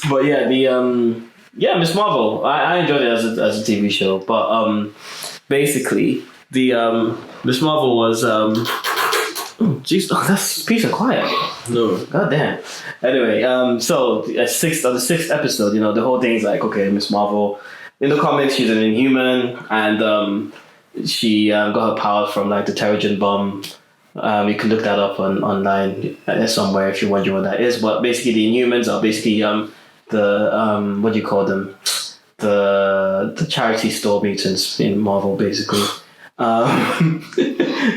But yeah, Miss Marvel. I enjoyed it as a TV show, but basically the Miss Marvel was jeez, that's peace and quiet. No. God damn. Anyway, so on the sixth episode, the whole thing is like, okay, Miss Marvel. In the comics, she's an Inhuman, and she got her powers from like the Terrigen bomb. You can look that up online somewhere if you're wondering what that is. But basically, the Inhumans are basically the what do you call them? The charity store mutants in Marvel, basically. They're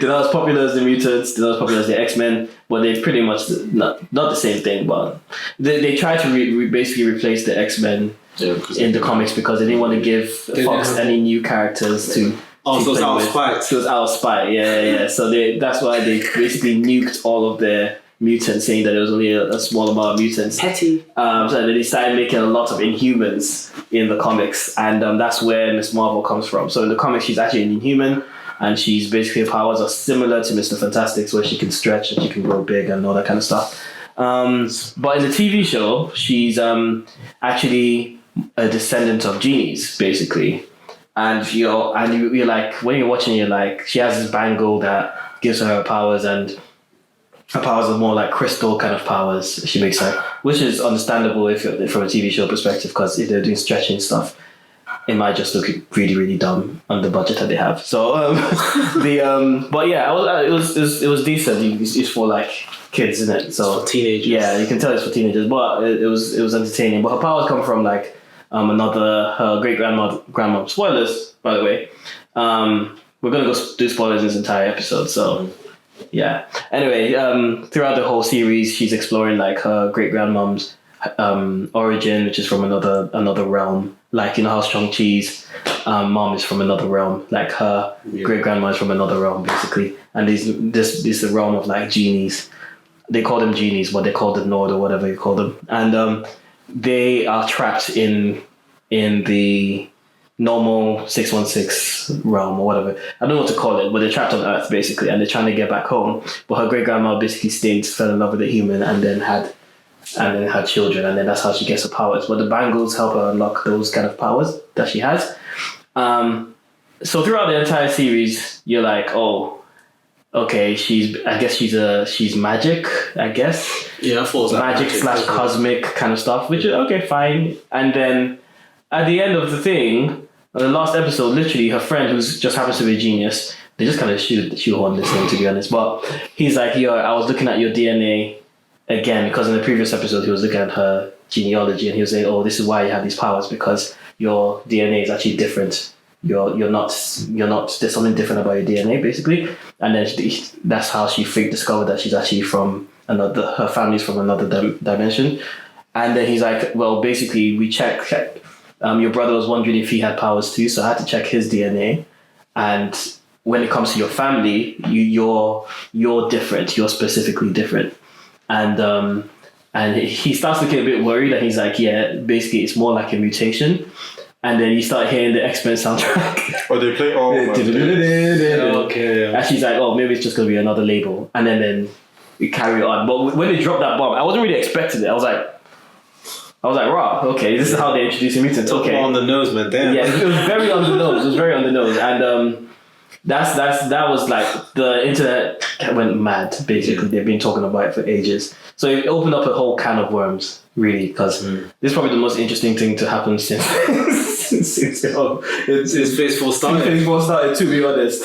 not as popular as the mutants. They're not as popular as the X-Men, but they're pretty much not the same thing. But they try to basically replace the X-Men in the comics because they didn't want to give Fox any new characters to. Oh, so it's out of spite. So it's out of spite, yeah. So that's why they basically nuked all of their mutants, saying that there was only a small amount of mutants. Petty. So they started making a lot of Inhumans in the comics, and that's where Miss Marvel comes from. So in the comics, she's actually an Inhuman, and she's basically, her powers are similar to Mr. Fantastic's, where she can stretch and she can grow big and all that kind of stuff. But in the TV show, she's actually a descendant of genies, basically. And you're like, when you're watching, you're like, she has this bangle that gives her powers, and her powers are more like crystal kind of powers. She makes like, which is understandable if you're from a TV show perspective, because if they're doing stretching stuff, it might just look really, really dumb on the budget that they have. So but yeah, it was decent. It's for like kids, isn't it? So for teenagers. Yeah, you can tell it's for teenagers, but it was entertaining. But her powers come from like. Her great grandma. Spoilers, by the way. We're gonna go do spoilers in this entire episode. So, yeah. Anyway, throughout the whole series, she's exploring like her great grandmom's origin, which is from another realm. Like how Shang-Chi's mom is from another realm. Like her great grandma is from another realm, basically. And this is a realm of like genies. They call them genies, but they call the Nord or whatever you call them. And they are trapped in the normal 616 realm or whatever. I don't know what to call it, but they're trapped on Earth basically, and they're trying to get back home. But her great grandma basically fell in love with a human, and then had children, and then that's how she gets her powers. But the bangles help her unlock those kind of powers that she has. So throughout the entire series, you're like, oh. Okay, she's magic, I guess. Yeah, I thought it was magic / cosmic kind of stuff, which is okay, fine. And then at the end of the thing, on the last episode, literally her friend, who just happens to be a genius, they just kind of shoehorn this in, to be honest. But he's like, yo, I was looking at your DNA again, because in the previous episode he was looking at her genealogy, and he was saying, oh, this is why you have these powers, because your DNA is actually different. You're not. There's something different about your DNA, basically, and then that's how she discovered that she's actually from another. Her family's from another dimension, and then he's like, well, basically, we checked. Your brother was wondering if he had powers too, so I had to check his DNA, and when it comes to your family, you're different. You're specifically different, and he starts looking a bit worried, and he's like, yeah, basically, it's more like a mutation. And then you start hearing the X-Men soundtrack. Oh, they play all. Okay. And she's like, oh, maybe it's just going to be another label. And then we carry on. But when they dropped that bomb, I wasn't really expecting it. I was like, raw, okay, this is how they introduce mutants. Okay. On the nose, man, damn. Yeah, it was very on the nose. And that was like, the internet went mad, basically. They've been talking about it for ages. So it opened up a whole can of worms, really, because this is probably the most interesting thing to happen since Phase 4 started. Phase 4 started, to be honest.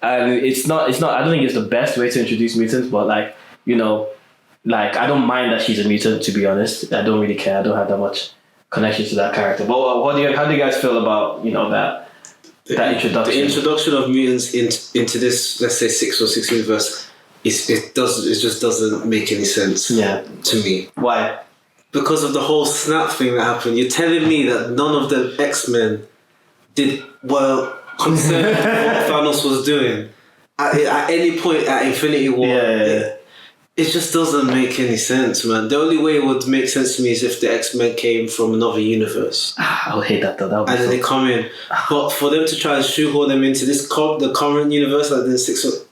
And it's not. I don't think it's the best way to introduce mutants, but like, I don't mind that she's a mutant, to be honest. I don't really care. I don't have that much connection to that character. But how do you guys feel about that introduction? The introduction of mutants into this, let's say, 616 universe, it just doesn't make any sense. Yeah. To me. Why? Because of the whole snap thing that happened. You're telling me that none of the X-Men concerned with what Thanos was doing at any point at Infinity War. Yeah. It just doesn't make any sense, man. The only way it would make sense to me is if the X-Men came from another universe. I would hate that, though. And then they come in. But for them to try and shoehorn them into the current universe, like the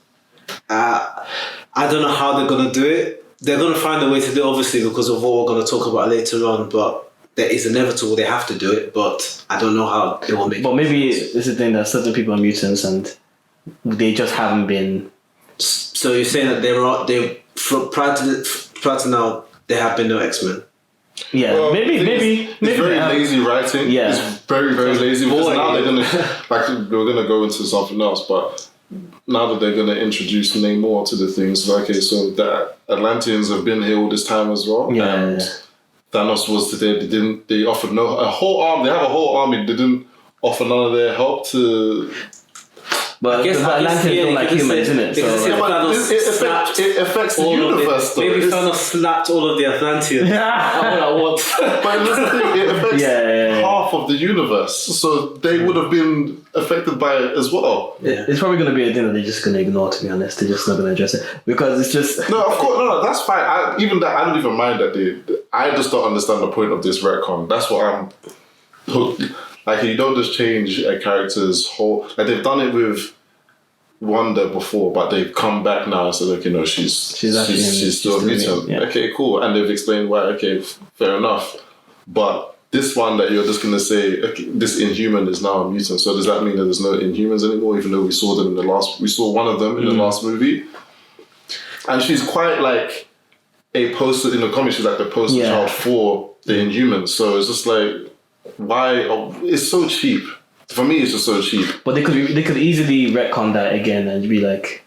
I don't know how they're going to do it. they're going to find a way to do it, obviously, because of what we're going to talk about later on, but that is inevitable. They have to do it, but I don't know how they will make it. But maybe it's the thing that certain people are mutants and they just haven't been. So you're saying that prior to now, there have been no X-Men? Yeah, Well, maybe it's very lazy writing. Yeah. It's very, very lazy because now they're gonna we're gonna go into something else, but now that they're gonna introduce Namor to the things, okay, so the Atlanteans have been here all this time as well. Yeah. And Thanos was there. They offered a whole army. They have a whole army. They didn't offer none of their help to. But I guess the Atlanteans don't like humans, isn't it? It affects the universe, though. Maybe Thanos slapped all of the Atlanteans all at once. But that's the thing, it affects half of the universe, so they would have been affected by it as well. Yeah. It's probably going to be a thing that they're just going to ignore, to be honest. They're just not going to address it. Because it's just... No, of course, no, that's fine. I don't even mind that I just don't understand the point of this retcon. That's what I'm... Like, you don't just change a character's whole... Like, they've done it with Wanda before, but they've come back now and said, look, she's still a mutant. Yeah. Okay, cool. And they've explained why, okay, fair enough. But this one that you're just going to say, okay, this Inhuman is now a mutant. So does that mean that there's no Inhumans anymore, even though we saw them we saw one of them in the last movie? And she's quite like a poster, in the comics, she's like the poster child for the Inhumans. So it's just like, why? It's so cheap. For me, it's just so cheap. But they could easily retcon that again and be like,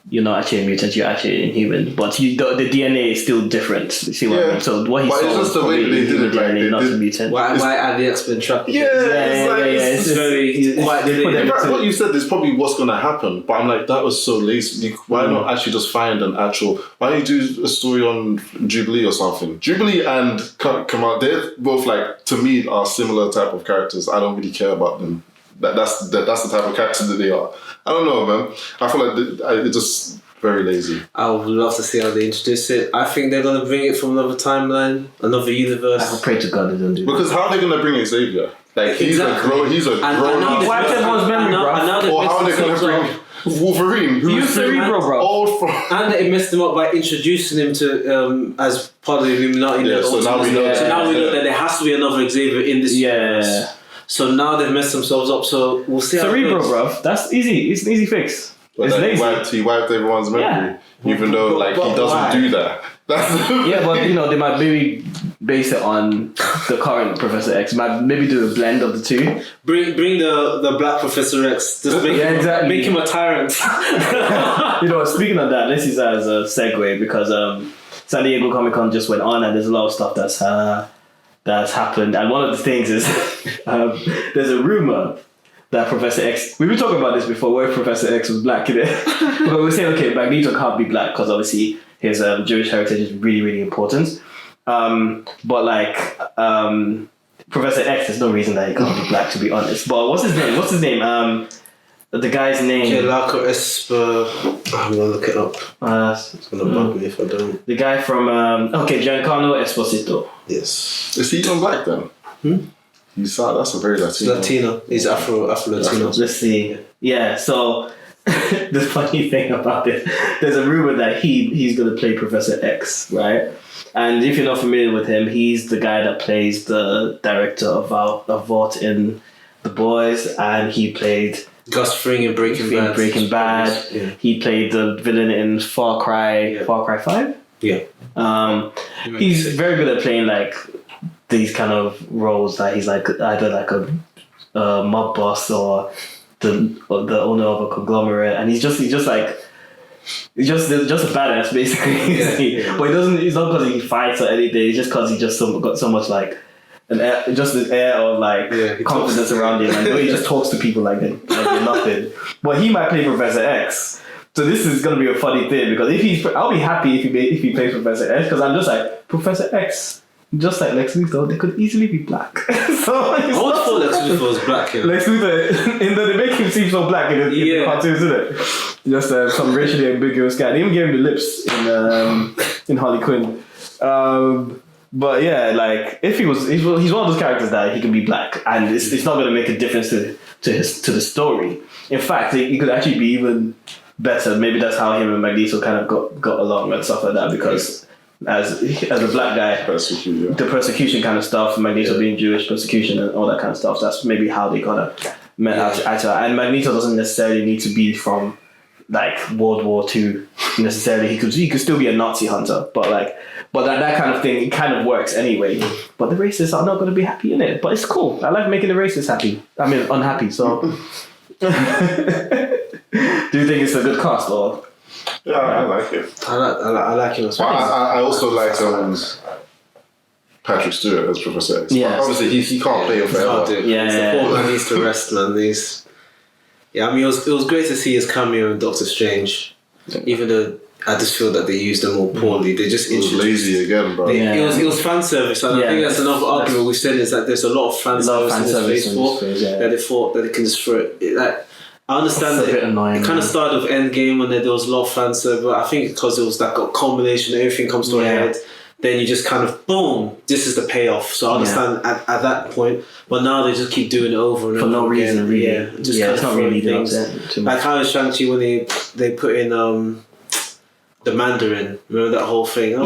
you're not actually a mutant, you're actually Inhuman. But the DNA is still different. You see what I mean? So what he saw it's just the way they did it, DNA, not a mutant. Why add the X-Men trap? It's very quite. What you said is probably what's going to happen. But I'm like, that was so lazy. Why not actually just find an actual... Why don't you do a story on Jubilee or something? Jubilee and Kamala, they're both like, to me, are similar type of characters. I don't really care about them. That's the type of character that they are. I don't know, man. I feel like it's just very lazy. I would love to see how they introduce it. I think they're going to bring it from another timeline, another universe. I pray to God they don't do that. Because how are they going to bring Xavier? Like, he's a grown up. He wiped everyone's memory, bro. Or how are they going to bring Wolverine, who's Cerebro, bro. old from... And they messed him up by introducing him to as part of the Illuminati. So now we know that there has to be another Xavier in this universe. So now they've messed themselves up. So we'll see. Cerebro, bro. That's easy. It's an easy fix. But it's lazy. He wiped everyone's memory, even though he doesn't do that. But they might maybe base it on the current Professor X. Might maybe do a blend of the two. Bring the Black Professor X. Just make him a tyrant. Speaking of that, let's use that as a segue because San Diego Comic Con just went on and there's a lot of stuff that's happened. And one of the things is there's a rumor that Professor X... We've been talking about this before, where Professor X was black, but we're saying, okay, Magneto can't be black because obviously his Jewish heritage is really, really important. But Professor X, there's no reason that he can't be black, to be honest. But what's his name? The guy's name... Laco Esper... I'm going to look it up. It's going to bug me if I don't. The guy from... Giancarlo Esposito. Yes. Is he even black then? That's a very Latino. Latino. He's Afro-Latino. Let's see. Yeah, so the funny thing about it, there's a rumor that he's going to play Professor X, right? And if you're not familiar with him, he's the guy that plays the director of Vought in The Boys, and he played Gus Fring in Breaking Bad. Yeah. He played the villain in Far Cry 5. Yeah. He's very good at playing like these kind of roles that he's like either like a mob boss or the owner of a conglomerate, and he's just a badass basically. Yeah. But it's not because he fights or anything. It's just because he just got so much like an air of like confidence around him, and the way he just talks to people like they're nothing. But he might play Professor X. So this is gonna be a funny thing because I'll be happy if he plays Professor X because I'm just like Professor X. Just like Lex Luthor, they could easily be black. So I would thought Lex Luthor was black. Yeah. Lex Luthor, they make him seem so black in the cartoons, isn't it? Just some racially ambiguous guy. They even gave him the lips in Harley Quinn. But yeah, like he's one of those characters that he can be black, and it's not going to make a difference to the story. In fact, it could actually be even better. Maybe that's how him and Magneto kind of got along and stuff like that because as a black guy. Persecute, The persecution kind of stuff, Magneto being Jewish, persecution and all that kind of stuff. That's maybe how they kind of met out. And Magneto doesn't necessarily need to be from like World War II necessarily. He could still be a Nazi hunter, but that kind of thing, it kind of works anyway. But the racists are not going to be happy in it. But it's cool. I like making the racists happy. I mean, unhappy. So, do you think it's a good cast or? Yeah, I like it. I like him as well. I also like Patrick Stewart as Professor X. Yeah. Obviously, he can't play it forever. The poor man needs to rest, man. I mean, it was great to see his cameo in Doctor Strange, even though I just feel that they used them all poorly. They just introduced lazy again, bro. It was fan service, and I think that's another argument we've said is that there's a lot of fan service in this phase 4 that they thought that they can just throw it. Like, I understand that it kind of started with Endgame when there was a lot of fan service, but I think because it was that culmination, everything comes to a head. Then you just kind of boom, this is the payoff. So I understand at that point, but now they just keep doing it over and over for no reason, really. Yeah, just kind it's of not really things. Like how in Shang-Chi when they put in the Mandarin, remember that whole thing? It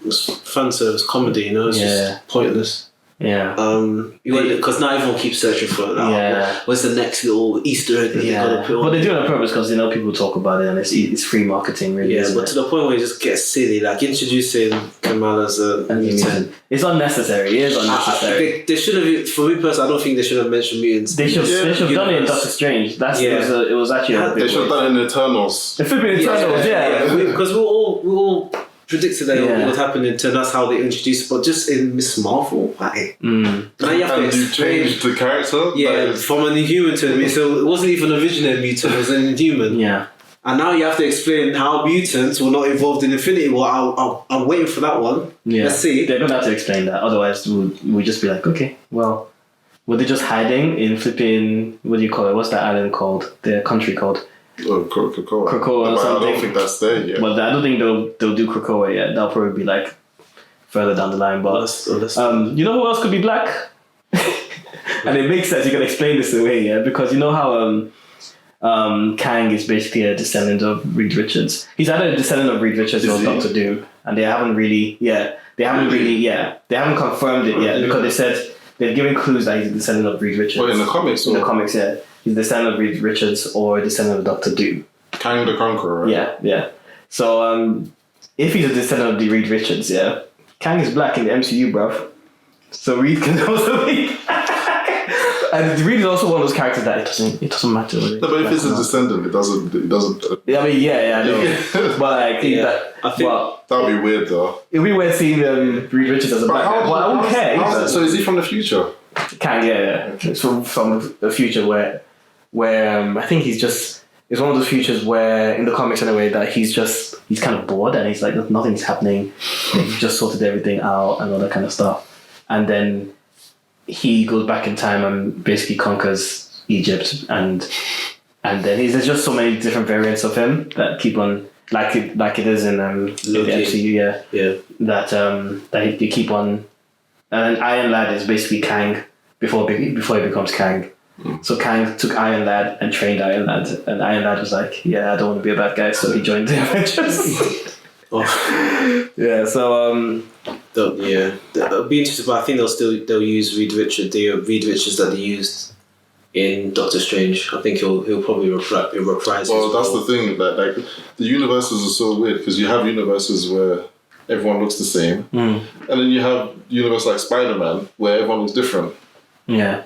was fan service comedy, it's just pointless. Yeah. Because now everyone keeps searching for it. What's the next little Easter egg that they gotta put on? But they do it on purpose because people talk about it and it's free marketing, really. Yeah, but to the point where it just gets silly, like introducing Kamala as a mutant. It's unnecessary. It is unnecessary. They should have. For me personally, I don't think they should have mentioned mutants. They should have done it in Doctor Strange. It was actually. They should have done it in Eternals. It should be Eternals, because we all predicted that it would happen in turn. That's how they introduced it, but just in Miss Marvel, why? Now you have to you changed the character? From an Inhuman to a so it wasn't even a visionary mutant, it was an Inhuman. Yeah. And now you have to explain how mutants were not involved in Infinity War. I'm waiting for that one. Yeah. Let's see. They're going to have to explain that. Otherwise, we'll just be like, okay, well, were they just hiding in flipping, what do you call it? What's that island called? The country called? Krakoa. Krakoa or something. I don't think that's there yet. But I don't think they'll do Krakoa yet. That'll probably be like further down the line. But you know who else could be black? And it makes sense. You can explain this away, because you know how Kang is basically a descendant of Reed Richards. He's either a descendant of Reed Richards or Doctor Doom, and they haven't confirmed it yet because they said they've given clues that he's a descendant of Reed Richards. But in the comics, he's a descendant of Reed Richards or a descendant of Doctor Doom. Kang the Conqueror, right? Yeah. So if he's a descendant of the Reed Richards, Kang is black in the MCU, bruv. So Reed can also be. And Reed is also one of those characters that it doesn't matter. No, but if it's a descendant, it doesn't. I mean, I know. But I think that would be weird, though. It'd be weird seeing Reed Richards as a black guy. Well, I don't care. So is he from the future? Kang, It's from a future where I think it's one of those futures where in the comics anyway that he's kind of bored and he's like nothing's happening. He's just sorted everything out and all that kind of stuff, and then he goes back in time and basically conquers Egypt, and then there's just so many different variants of him that keep on like it is in the MCU, that you keep on. And Iron Lad is basically Kang before he becomes Kang. So Kang took Iron Lad and trained Iron Lad, and Iron Lad was like, I don't want to be a bad guy, so he joined the Avengers. It'll be interesting, but I think they'll use Reed Richards that they used in Doctor Strange. I think he'll probably reprise. Well, that's the thing, that like the universes are so weird because you have universes where everyone looks the same, and then you have universe like Spider-Man where everyone looks different. Yeah.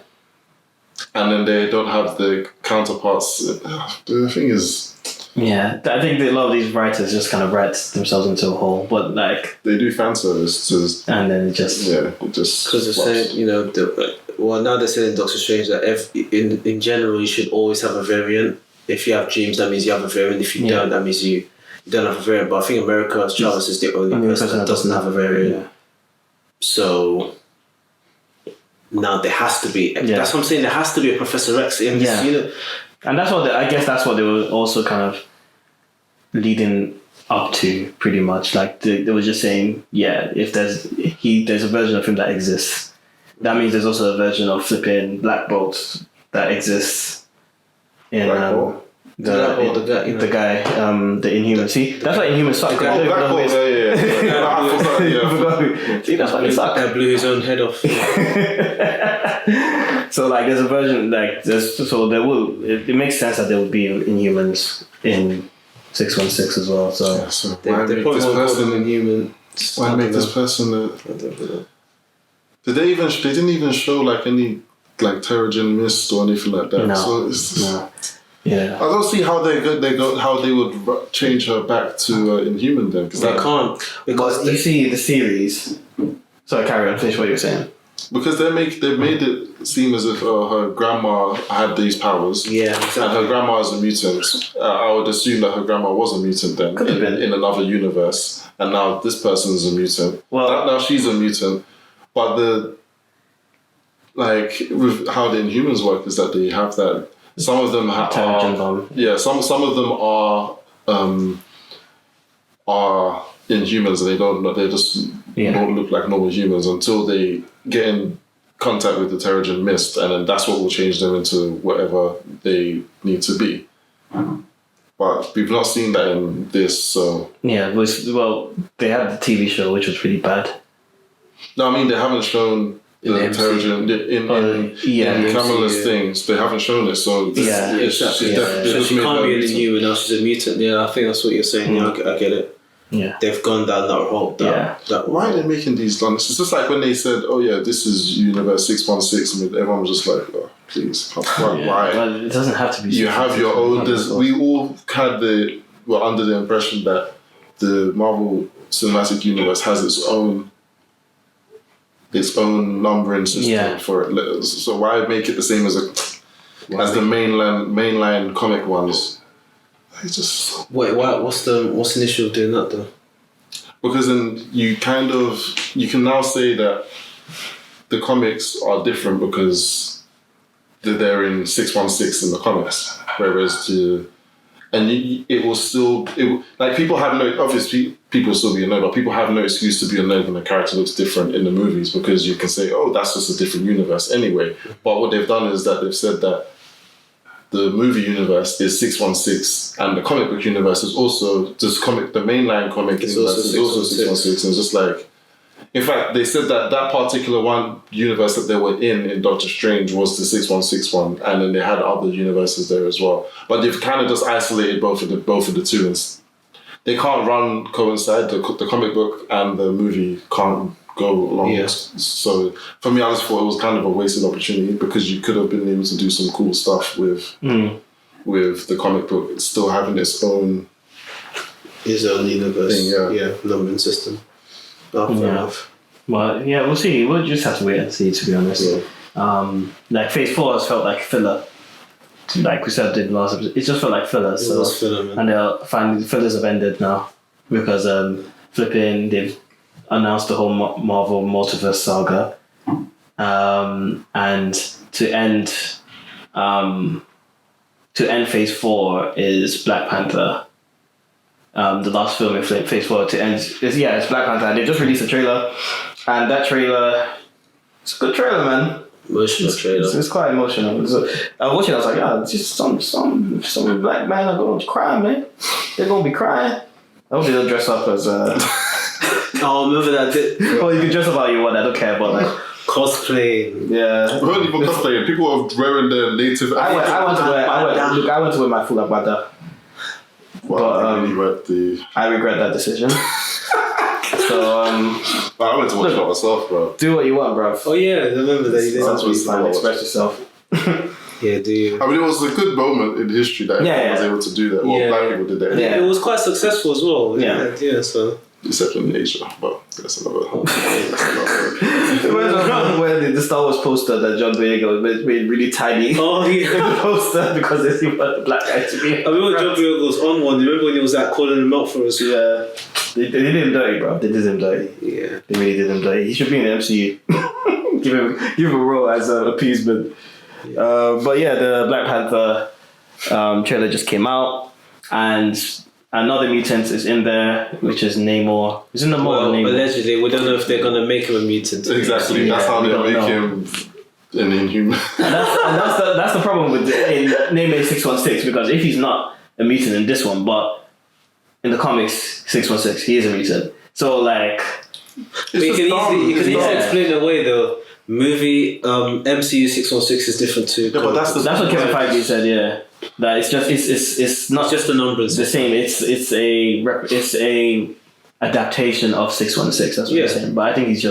And then they don't have the counterparts. The thing is... Yeah, I think a lot of these writers just kind of write themselves into a hole, but like... They do fan service and then it just... Yeah, it just... Because they're saying, now they're saying in Doctor Strange that in general you should always have a variant. If you have dreams, that means you have a variant. If you don't, that means you don't have a variant. But I think America, Charles is the only person that doesn't have a variant. Yeah. So... Now there has to be. That's what I'm saying. There has to be a Professor X in this unit, and that's what I guess that's what they were also kind of leading up to, pretty much. Like they were just saying, if there's a version of him that exists, that means there's also a version of flipping Black Bolt that exists in The guy, the Inhuman. See, that's why Inhuman suck. Yeah. See, that's why they suck. That blew his own head off. So like, there's a version like this. So there will. It makes sense that there would be Inhumans in 616 as well. So they probably won't call them Inhuman. Why make this person? They didn't even show like any like Terrigen Mist or anything like that. No. So it's just, no. Yeah. I don't see how they would change her back to Inhuman then, because they can't. Because you see the series. Sorry, carry on. Finish what you were saying. Because they made it seem as if her grandma had these powers. Yeah, exactly. And her grandma is a mutant. I would assume that her grandma was a mutant then in another universe, and now this person is a mutant. Well, now she's a mutant, but with how the Inhumans work is that they have that. Some of them are some of them are Inhumans, and they just don't look like normal humans until they get in contact with the Terrigen Mist, and then that's what will change them into whatever they need to be. But we've not seen that in this, so... Yeah, they had the TV show, which was really bad. No, I mean, they haven't shown the Terrigen in Kamala's things. They haven't shown it, so... So she can't be an Inhuman, now she's a mutant. Yeah, I think that's what you're saying. Yeah, I get it. Yeah, they've gone down that road. Why are they making these done? It's just like when they said, "Oh yeah, this is Universe 616," and everyone was just like, "Oh, please, why?" Well, it doesn't have to be. You have your own. We all were under the impression that the Marvel Cinematic Universe has its own numbering system for it. So why make it the same as the mainline comic ones? Wait, what's the issue of doing that though? Because then you can now say that the comics are different because they're in 616 in the comics, whereas people have no, obviously people still be annoyed, but people have no excuse to be annoyed when a character looks different in the movies, because you can say, oh, that's just a different universe anyway. But what they've done is that they've said that the movie universe is 616, and the comic book universe is also the mainline comic universe is also 616. And it's just like, in fact, they said that particular one universe that they were in Doctor Strange was the 616 one, and then they had other universes there as well. But they've kind of just isolated both of the two, and they can't coincide. The comic book and the movie can't go along. Yes. So for me, I just thought it was kind of a wasted opportunity, because you could have been able to do some cool stuff with the comic book still having its own universe thing, numbering system. Fair enough. Well, we'll see. We'll just have to wait and see, to be honest. Like Phase 4 has felt like filler. Like we said in the last episode, it just felt like filler. It was filler, man. And finally, fillers have ended now, because they've announced the whole Marvel multiverse saga, and to end Phase 4 is Black Panther. The last film in Phase 4 to end it's Black Panther. And they just released a trailer, and that trailer, it's a good trailer, man. Emotional trailer. It's quite emotional. So, I was watching, I was like, it's just some black men are going to cry, man. They're going to be crying. I hope they don't dress up as oh, remember that? Well, you can dress up how you want. I don't care about like cosplay. Yeah. We weren't even cosplaying. People were wearing their native. I went to wear my full agbada. Well, I regret that decision. So I went to watch it myself, bro. Do what you want, bro. Oh yeah, I remember that you did. That's what you find. Express yourself. Yeah, do you? I mean, it was a good moment in history that everyone was able to do that. Well, black people did that. Yeah, it was quite successful as well. Yeah. So. Except in Asia, but that's another. When the Star Wars poster that John Boyega made really tiny. Oh yeah, the poster, because they see what the black guy to be. I remember John Boyega was on one. You remember when he was calling him out for us? Yeah, they did him dirty, bro. They did him dirty. Yeah, they really did him dirty. He should be in the MCU. give him a role as an appeasement. But yeah, the Black Panther trailer just came out, and another mutant is in there, which is Namor. Is in the Namor? Allegedly, we don't know if they're gonna make him a mutant. Exactly, that's how they make him. an Inhuman. That's the problem with name a 616, because if he's not a mutant in this one, but in the comics 616 he is a mutant. So like, you can easily explain it away though. Movie MCU 616 is different too. Yeah, but that's what Kevin Feige said. Yeah, that it's just it's not just the numbers. The same. It's a adaptation of 616. That's what you're saying. But I think he's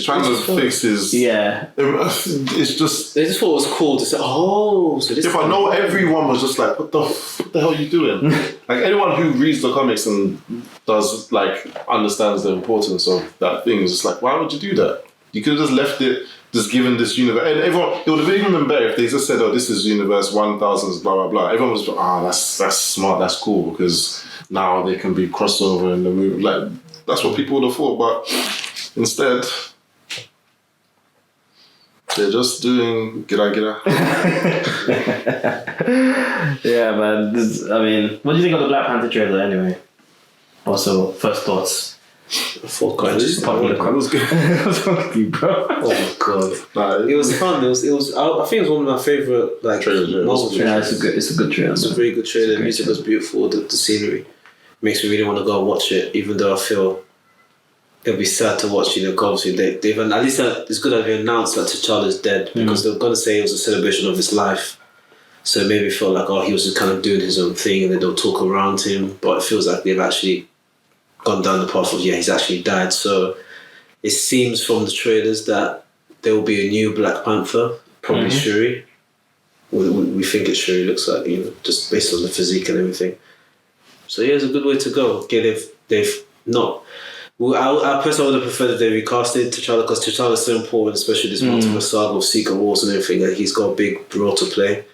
trying to fix his. Yeah. It's just. They just thought it was cool to say, oh, so this. Yeah, but no, everyone was just like, what the hell are you doing? Like, anyone who reads the comics and does, like, understands the importance of that thing is just like, why would you do that? You could have just left it, just given this universe. And everyone, it would have even been better if they just said, oh, this is universe 1000s, blah, blah, blah. Everyone was that's smart, that's cool, because now they can be crossover in the movie. Like, that's what people would have thought, but instead, they're just doing gida. Yeah, man. What do you think of the Black Panther trailer anyway? Also, first thoughts. Full conscious. It was good. Bro. Oh my god! It was fun. It was. I think it was one of my favorite trailers. Marvel trailers. Yeah, it's a good trailer. It's a very good trailer. The music was beautiful. The scenery makes me really want to go and watch it. Even though I feel it'll be sad to watch. Obviously they've at least it's good that they announced that T'Challa's dead, because they're gonna say it was a celebration of his life. So it made me feel like he was just kind of doing his own thing, and then they'll talk around him. But it feels like they've actually gone down the path of he's actually died. So it seems from the trailers that there will be a new Black Panther, probably Shuri. We think it's Shuri, looks like, just based on the physique and everything. So yeah, it's a good way to go. Okay, they've not. Well, I personally would have preferred that they recasted T'Challa, because T'Challa is so important, especially this multiple saga of Secret Wars and everything. That he's got a big role to play.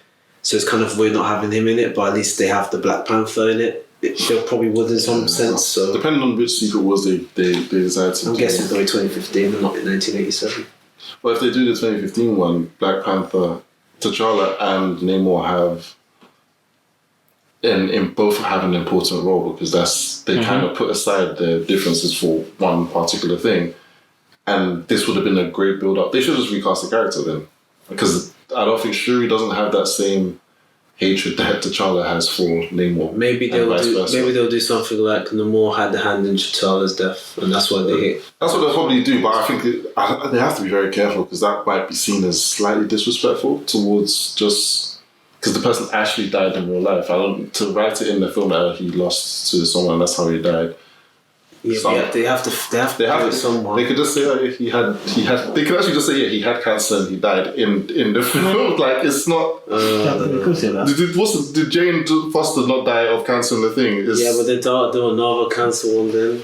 So it's kind of weird not having him in it, but at least they have the Black Panther in it. They probably would in some sense. So depending on which Secret Wars they decide to. I'm guessing it's going to be 2015 and not in 1987. Well, if they do the 2015 one, Black Panther, T'Challa and Namor have in both have an important role, because they kind of put aside their differences for one particular thing, and this would have been a great build up. They should just recast the character then, because I don't think Shuri doesn't have that same hatred that T'Challa has for Namor. Maybe they'll do something like Namor had the hand in T'Challa's death, and that's why they hate. That's what they'll probably do, but I think they have to be very careful, because that might be seen as slightly disrespectful towards just because the person actually died in real life. To write it in the film that he lost to someone, that's how he died. Yeah, they have to someone. They could just say he had. They could actually just say he had cancer and he died in the film. Like, it's not. Did Jane Foster not die of cancer in the thing? But they died another cancer one then.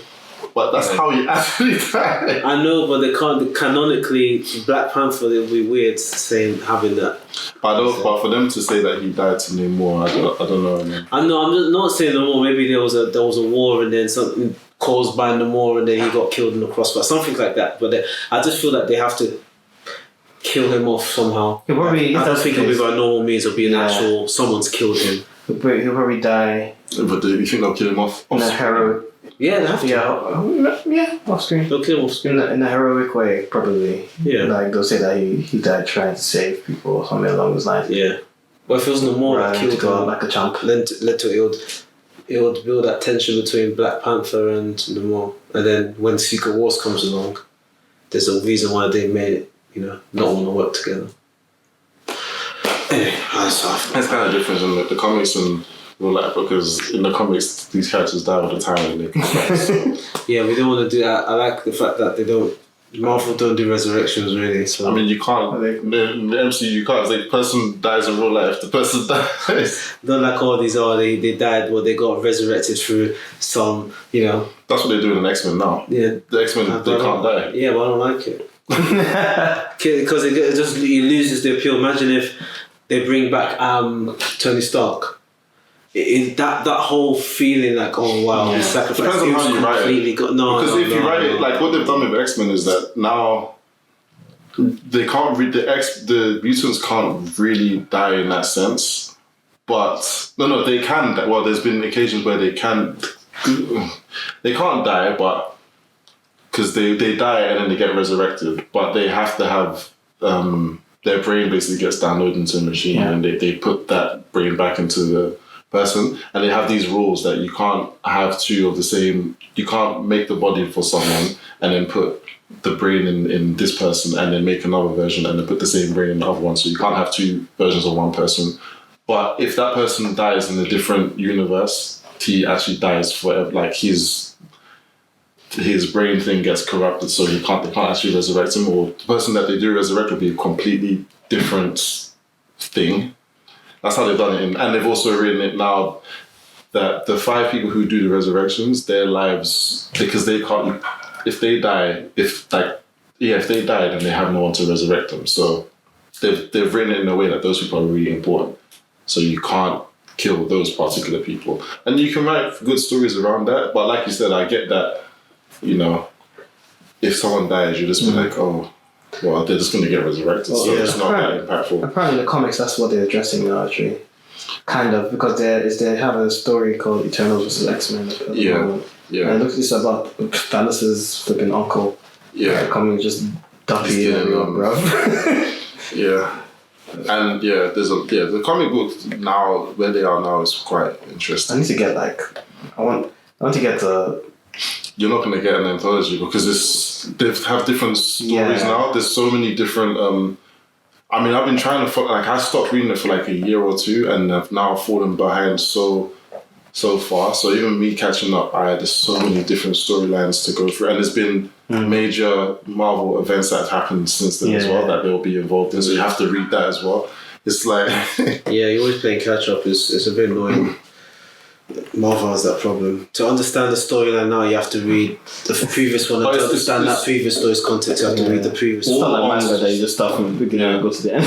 But that's how he actually died. I know, but they can't. Canonically, Black Panther, it would be weird having that. But for them to say that he died to Namor, I don't know. Man. I know. I'm not saying Namor. Maybe there was a war and then something caused by Namor and then he got killed in the crossfire, something like that. But I just feel like they have to kill him off somehow. I don't think it'll be by normal means. It'll be an actual someone's killed him. He'll probably die. But do you think they'll kill him off? In a heroic. Yeah, they have to. Yeah, off screen. They'll kill him off screen in a heroic way, probably. Yeah. Like they'll say that he died trying to save people or something along those lines. Yeah. Well, if it was Namor that killed him, like a chump, led to it would build that tension between Black Panther and Namor. And then when Secret Wars comes along, there's a reason why they made it, not want to work together. Anyway, that's kind of different in the comics and real life, because in the comics these characters die all the time and they come back. So. Yeah, we don't want to do that. I like the fact that Marvel don't do resurrections really. So I mean, you can't. In the MCU, you can't. It's like the person dies in real life. The person dies. Don't like all these. They died. Well, they got resurrected through some. That's what they're doing in X-Men now. Yeah, the X-Men they can't die. Yeah, but I don't like it because it loses the appeal. Imagine if they bring back Tony Stark. That whole feeling like, oh wow, the sacrifice. Depends on how you write it. Because if you write it like what they've done with X-Men is that now they can't read the mutants can't really die in that sense, but no they can. Well, there's been occasions where they can't die, but because they die and then they get resurrected, but they have to have their brain basically gets downloaded into a machine, and they put that brain back into the person, and they have these rules that you can't have two of the same. You can't make the body for someone and then put the brain in this person and then make another version and then put the same brain in the other one. So you can't have two versions of one person. But if that person dies in a different universe, he actually dies forever. Like his brain thing gets corrupted, so they can't actually resurrect him. Or the person that they do resurrect will be a completely different thing. That's how they've done it. And they've also written it now that the 5 people who do the resurrections, their lives, because they can't, if they die, if they die, then they have no one to resurrect them. So they've written it in a way that those people are really important. So you can't kill those particular people. And you can write good stories around that. But like you said, I get that, you know, if someone dies, you just be like, oh, well, they're just going to get resurrected. Well, so it's not that impactful. Apparently in the comics, that's what they're addressing now, actually. Kind of, because they have a story called Eternals vs. X-Men. Yeah. And it's about Thanos' flipping uncle. Yeah. Coming just dumpy and everyone, bro. Yeah. And the comic books now, where they are now, is quite interesting. I need to get I want to get the... You're not going to get an anthology because they have different stories now. There's so many different... I mean, I've been trying to... I stopped reading it for a year or two, and I've now fallen behind so far. So even me catching up, there's so many different storylines to go through. And there's been major Marvel events that have happened since then as well that they'll be involved in. So you have to read that as well. It's like... yeah, you're always playing catch up. It's a bit annoying. Marvel has that problem. To understand the storyline now, you have to read the previous one. And to understand that previous story's context, you have to read the previous one. It's not like manga that you just start from the beginning and go to the end.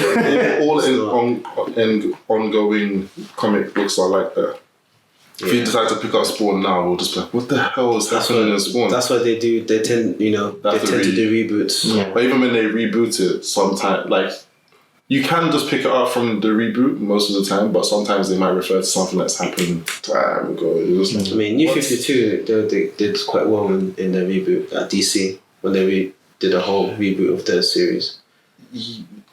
all ongoing comic books are like that. If you decide to pick up Spawn now, we'll just be like, what the hell is happening in Spawn? That's what they do. They tend to do reboots. Yeah. But even when they reboot it, sometimes, you can just pick it up from the reboot most of the time, but sometimes they might refer to something that's happened time ago. I mean, New 52, they did quite well in the reboot at DC when they did a whole reboot of their series.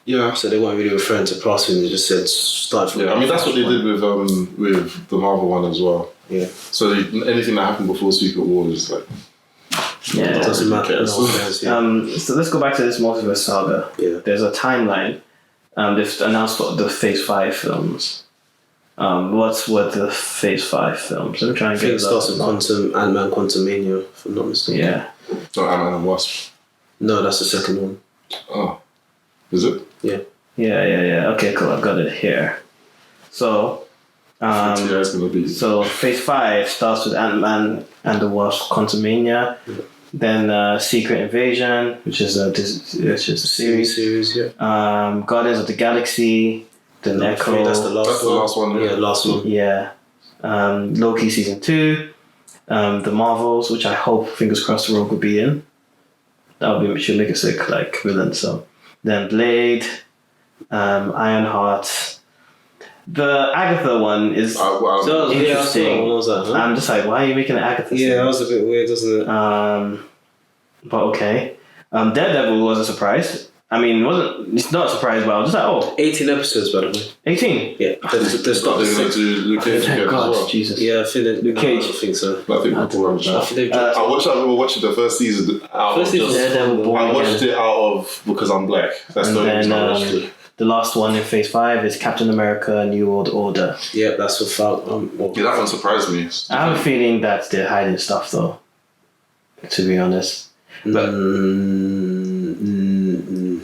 Yeah. So they weren't really referring to past when they just said start from. Yeah, I mean that's what they did with the Marvel one as well. Yeah. So anything that happened before Secret War is it doesn't matter. So let's go back to this multiverse saga. Yeah. There's a timeline. They've announced the Phase 5 films. What's with the Phase 5 films? Let me try and get it. It starts with Ant-Man Quantumania, if I'm not mistaken. Yeah. No, Ant-Man and Wasp. No, that's the second one. Oh. Is it? Yeah. Yeah. Okay, cool. I've got it here. So, so Phase 5 starts with Ant-Man and the Wasp Quantumania. Yeah. Then Secret Invasion, which is a series. Yeah. Guardians of the Galaxy. Then Echo. That's the last one. Yeah, last one. Yeah. Loki season 2. The Marvels, which I hope, fingers crossed, Rogue will be in. Should make a sick villain. So then Blade, Ironheart. The Agatha one is interesting. I'm just like, why are you making an Agatha? Yeah, that was a bit weird, wasn't it? But okay. Daredevil was a surprise. I mean, it's not a surprise, but I was just like, 18 episodes, by the way. 18? Yeah. They're starting to do Luke Cage again as well. Jesus. Yeah, I think Luke Cage. I think so. I think I remember watching the first season out of Daredevil. I watched it out of because I'm black. That's the only reason I watched it. The last one in Phase 5 is Captain America: New World Order. Yeah, that's what felt. That one surprised me. I have a feeling that they're hiding stuff, though. To be honest. But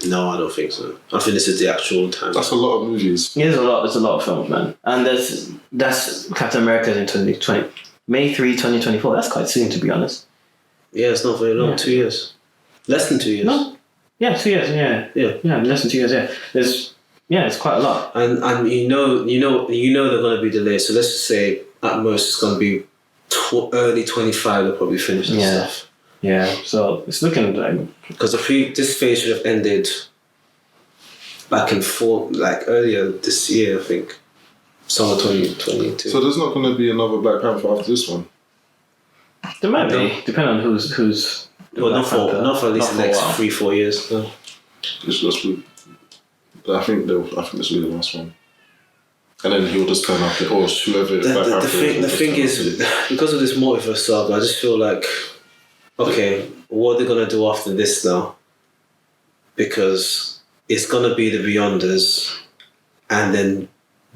no, I don't think so. I think this is the actual time. That's a lot of movies. Yeah, there's a lot of films, man. And that's Captain America in 2020. May 3, 2024. That's quite soon, to be honest. Yeah, it's not very long. Yeah. 2 years. Less than 2 years. No. Yeah, 2 years. Yeah, less than 2 years. Yeah, it's quite a lot. And you know they're going to be delayed. So let's just say at most it's going to be early 25. They'll probably finish this stuff. Yeah, so it's looking like because this phase should have ended back in earlier this year, I think, summer 2022. So there's not going to be another Black Panther after this one. There might be, depending on who's. Well, not for at least the next 3-4 years. No. It's just I think this will be the last one. And then he'll just turn up, or whoever. The thing is, because of this multiverse saga, I just feel like, okay, what are they gonna do after this now? Because it's gonna be the Beyonders, and then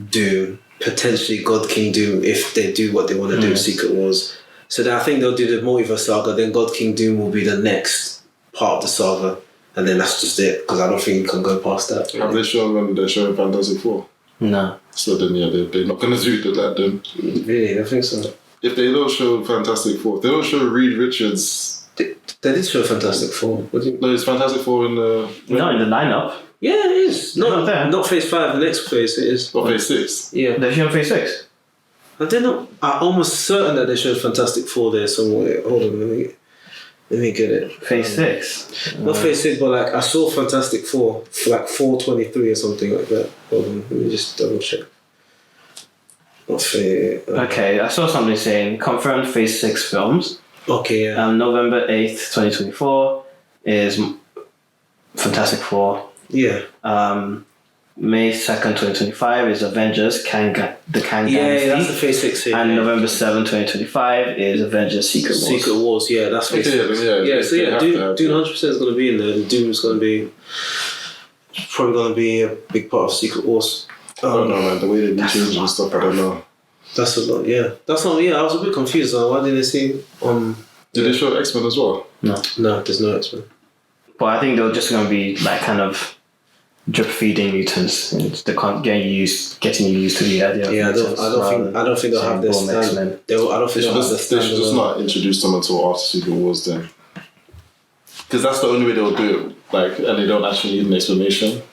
Doom, potentially God King Doom, if they do what they want to do with Secret Wars. So then I think they'll do the multiverse saga. Then God King Doom will be the next part of the saga, and then that's just it. Because I don't think you can go past that. Have they shown when they're showing Fantastic Four? No. So then, yeah, they're not going to do that then. Really? I think so. If they don't show Fantastic Four, they don't show Reed Richards. They did show Fantastic Four. What do you... No, it's Fantastic Four in the... Not in the lineup. Yeah, it is. Not Phase 5, the next phase it is. Not Phase 6? Yeah. They're showing Phase 6? I'm almost certain that they showed Fantastic Four there somewhere. Hold on, let me get it. Phase 6? Not Phase 6, but like I saw Fantastic Four, like 423 or something like that. Hold on, let me just double check. Okay, I saw somebody saying confirmed Phase 6 films. Okay, yeah. November 8th, 2024 is Fantastic Four. Yeah. May 2nd, 2025 is Avengers, the Kang Dynasty. Yeah, that's the Phase 6 here. And November 7th, 2025 is Avengers Secret Wars. Secret Wars, yeah, that's Phase 6. Dune 100% is going to be in there. And Doom is going to be probably going to be a big part of Secret Wars. I don't know, man. The way they change and stuff, I don't know. That's a lot, yeah. I was a bit confused. Why didn't they see... Did they show X-Men as well? No, there's no X-Men. But I think they're just going to be like kind of drip feeding mutants, and they can't getting you used to the idea. Yeah, I don't think they'll have this. X-Men. They should just not introduce them until after Secret Wars then, because that's the only way they'll do it. Like, and they don't actually need an explanation.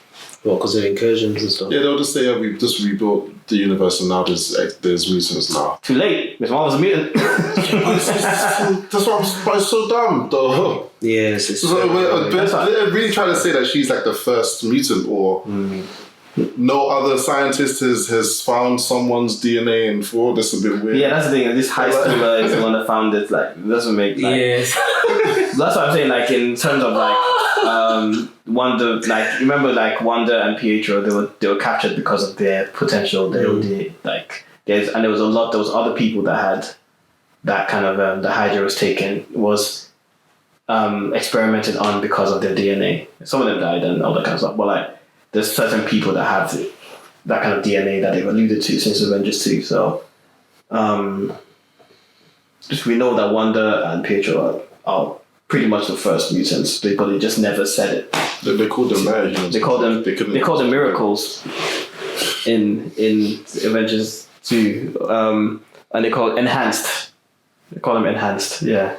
Well, because of incursions and stuff. Yeah, they'll just say, we just rebuilt the universe and now there's mutants now. Too late. Miss Marvel's a mutant. That's why it's so dumb, though. Yes, they're really trying to say that she's like the first mutant, or no other scientist has found someone's DNA and for this a bit weird. Yeah, that's the thing. This high schooler is the one that found it. Like, it doesn't make like. Yes. That's what I'm saying. Like in terms of like. Wanda, like remember, like Wanda and Pietro, they were captured because of their potential. There was other people that had that kind of the Hydra was experimented on because of their DNA. Some of them died and all that kind of stuff. But like, there's certain people that have that kind of DNA that they've alluded to since Avengers 2. So, just we know that Wanda and Pietro are pretty much the first mutants, but they just never said it. They called them They called them miracles in Avengers 2, and they call it enhanced. They call them enhanced, yeah.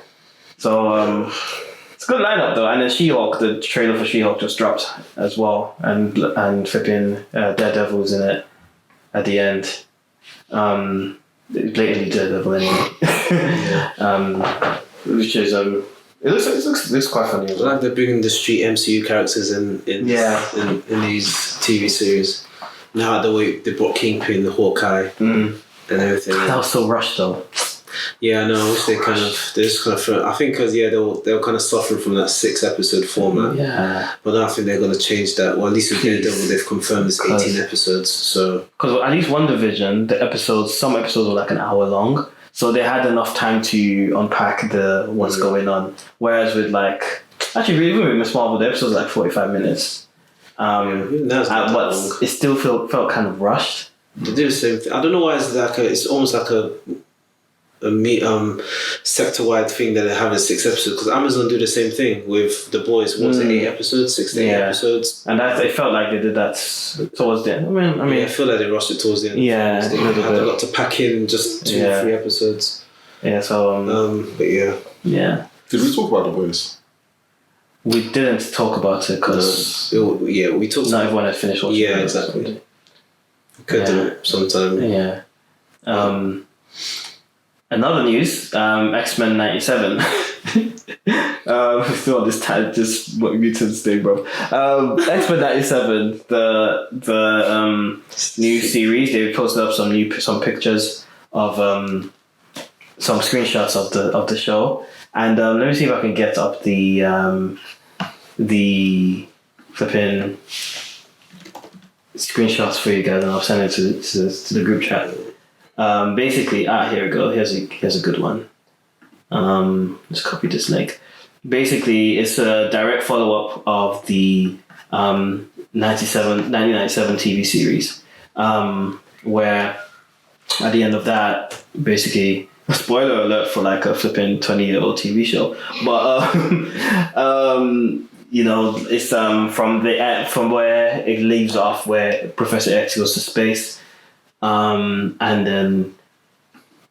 So it's a good lineup though. And then She-Hulk, the trailer for She-Hulk just dropped as well, and flipping Daredevil's in it at the end. Blatantly Daredevil anyway. Which is It looks quite funny. I like they're bringing the street MCU characters in these TV series. Now the way they brought Kingpin, the Hawkeye, and everything. That was so rushed though. Yeah, I know. I wish they just kind of. I think because they were kind of suffering from that 6-episode format. Yeah. But now I think they're going to change that. Well, at least with Daredevil, they've confirmed it's 18 episodes. So because at least WandaVision, some episodes were like an hour long. So they had enough time to unpack what's going on. Whereas with even with Miss Marvel, the episodes are like 45 minutes. But it still felt kind of rushed. They do the same thing. I don't know why it's almost like a sector-wide thing that they have in 6 episodes, because Amazon do the same thing with The Boys. Was it 8 episodes, 6 to 8 episodes? And it felt like they did that towards the end. I mean, I feel like they rushed it towards the end. Yeah, they had a lot to pack in just 2 or 3 episodes. Yeah, so but yeah. Yeah. Did we talk about The Boys? We didn't talk about it because we talked. Not everyone had finished watching. Yeah, exactly. Could do it sometime. Yeah. Another news, X-Men 97. Still on this time, just what mutants thing, bro. X-Men 97, the new series. They posted up some pictures of some screenshots of the show, and let me see if I can get up the flipping screenshots for you guys, and I'll send it to the group chat. Basically, here we go. Here's a good one. Let's copy this link. Basically, it's a direct follow-up of the 1997 TV series, where at the end of that, basically, spoiler alert for like a flipping 20-year-old TV show, but it's from where it leaves off, where Professor X goes to space, and then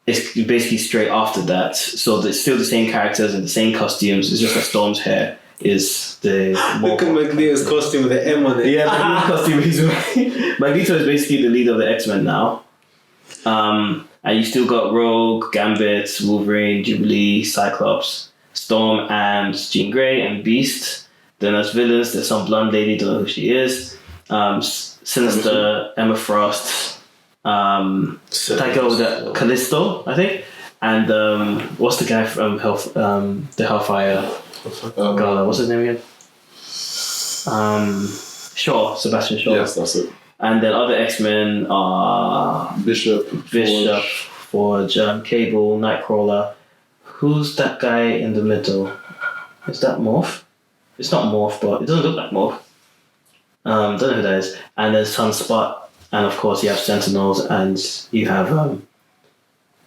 it's basically straight after that. So it's still the same characters and the same costumes. It's just that Storm's hair is the look at Magneto's costume with the M on it. Yeah, Magneto's costume is Magneto is basically the leader of the X-Men now. And you still got Rogue, Gambit, Wolverine, Jubilee, Cyclops, Storm, and Jean Grey, and Beast. Then as villains, there's some blonde lady, don't know who she is. Sinister, Emma Frost. Callisto, I think, and what's the guy from the Hellfire Gala? What's his name again? Sebastian Shaw. Yes, that's it. And then other X-Men are Bishop, Forge, Cable, Nightcrawler. Who's that guy in the middle? Is that Morph? It's not Morph, but it doesn't look like Morph. Don't know who that is. And then Sunspot. And of course, you have Sentinels, and you have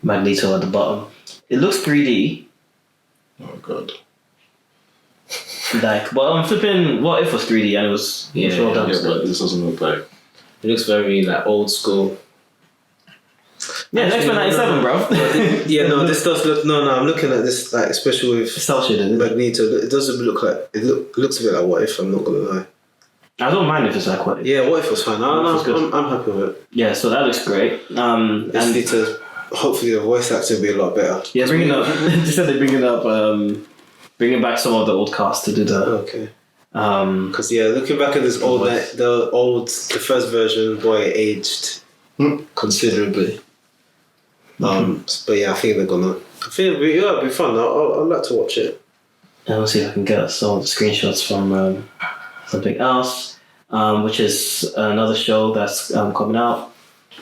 Magneto at the bottom. It looks 3D. Oh god! But I'm flipping. What if it was 3D and it was but this doesn't look like. It looks very like old school. Yeah, X-Men 97, bro. This does look. No, I'm looking at this like, especially with cell shaded Magneto. It doesn't look like it. Looks a bit like What If. I'm not gonna lie. I don't mind if it's like What If. Yeah, What If was fine. I'm happy with it. Yeah, so that looks great. And need to, hopefully the voice acting will be a lot better. Yeah, bringing back some of the old cast to do that. Okay. Because looking back at this the first version, boy, aged considerably. But yeah, I think they're gonna. I think it'll be fun. I'd like to watch it. And we'll see if I can get some of the screenshots from something else, which is another show that's coming out,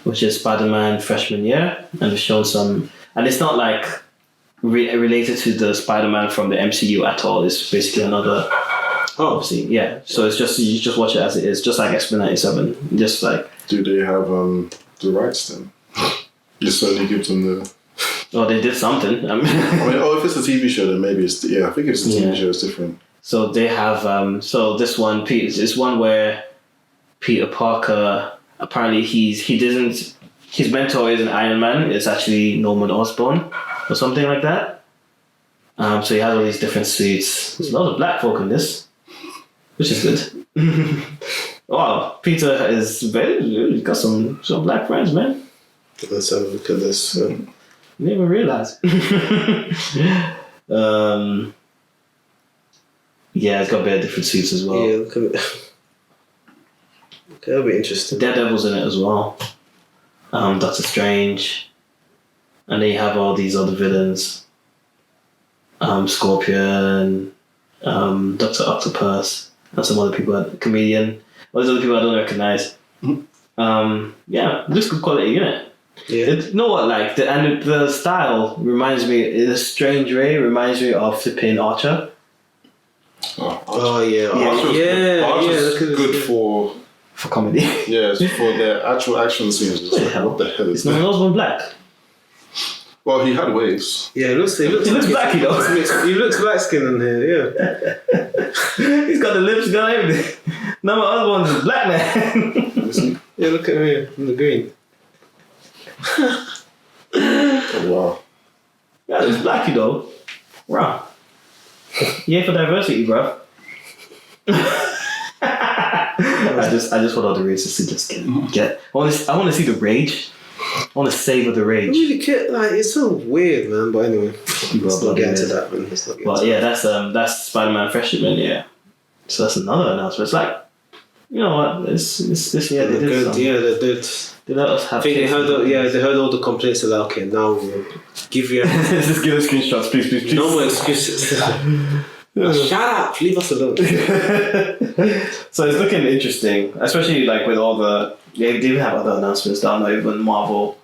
which is Spider-Man Freshman Year, and they've shown some, and it's not like related to the Spider-Man from the MCU at all. It's basically another. Obviously, yeah. So it's just you just watch it as it is, just like X-Men 97. Just like. Do they have the rights then? You certainly give them the. Oh, they did something. I mean, if it's a TV show, then maybe it's I think if it's a TV show, it's different. So they have so this one is one where Peter Parker, apparently his mentor isn't Iron Man, it's actually Norman Osborn or something like that. So he has all these different suits. There's a lot of black folk in this, which is good. Wow, Peter he's got some black friends, man. Let's have a look at this. Didn't even realize. Yeah, it's got a bit of different suits as well. Yeah, look at it. Okay, that'll be interesting. Daredevil's in it as well. Doctor Strange. And then you have all these other villains. Scorpion, Dr. Octopus, and some other people, Comedian. All these other people I don't recognize. Yeah, looks good quality, isn't it? Yeah. You know what, like, the style reminds me, in a strange way, reminds me of flipping Archer. Archer's good for comedy. Yeah, for the actual action scenes. What the hell is that? It's Osborn black. Well, he had waves. Yeah, he looks black, you know. He looks light skinned in here, yeah. He's got the lips, got everything. No, my other one's a black man. Yeah, look at him here, in the green. Oh, wow. Yeah, it's black, you know. Wow. Yeah, for diversity, bro. I just want all the races to just get. I want to see the rage. I want to savor the rage. I really can't, it's so weird, man. But anyway, let's not get into that, man. Well, yeah, that's Spider-Man Freshman, yeah. So that's another announcement. It's like, you know what? This year they did good. Yeah, they did. They let us have. I think they heard all the complaints. They're like, okay, now we'll give you. Just give us screenshots, please. No more excuses. Shut up! Leave us alone. So it's looking interesting, especially like with all the. They even have other announcements that are not even Marvel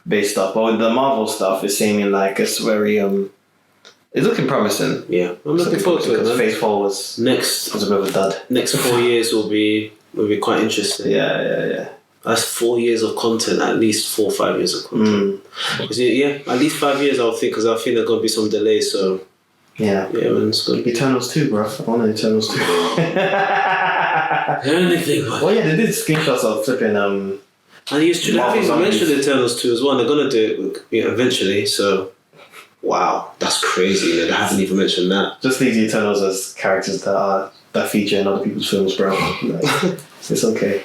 based stuff, but with the Marvel stuff, it's seeming like it's very it's looking promising. Yeah, I'm looking forward to it. Because Phase 4 was a bit of a dud. Next 4 years will be quite interesting. Yeah. That's 4 years of content, at least 4 or 5 years of content. At least 5 years, I think, because I think there's going to be some delays. So yeah, man, it's going to be Eternals 2, bro. I want Eternals 2. Anything. Well, yeah, they did screenshots of flipping. And I think mentioned Eternals 2 as well. And they're going to do it eventually. So wow, that's crazy. They haven't even mentioned that. Just leave the Eternals as characters that feature in other people's films, bro. Like, it's okay.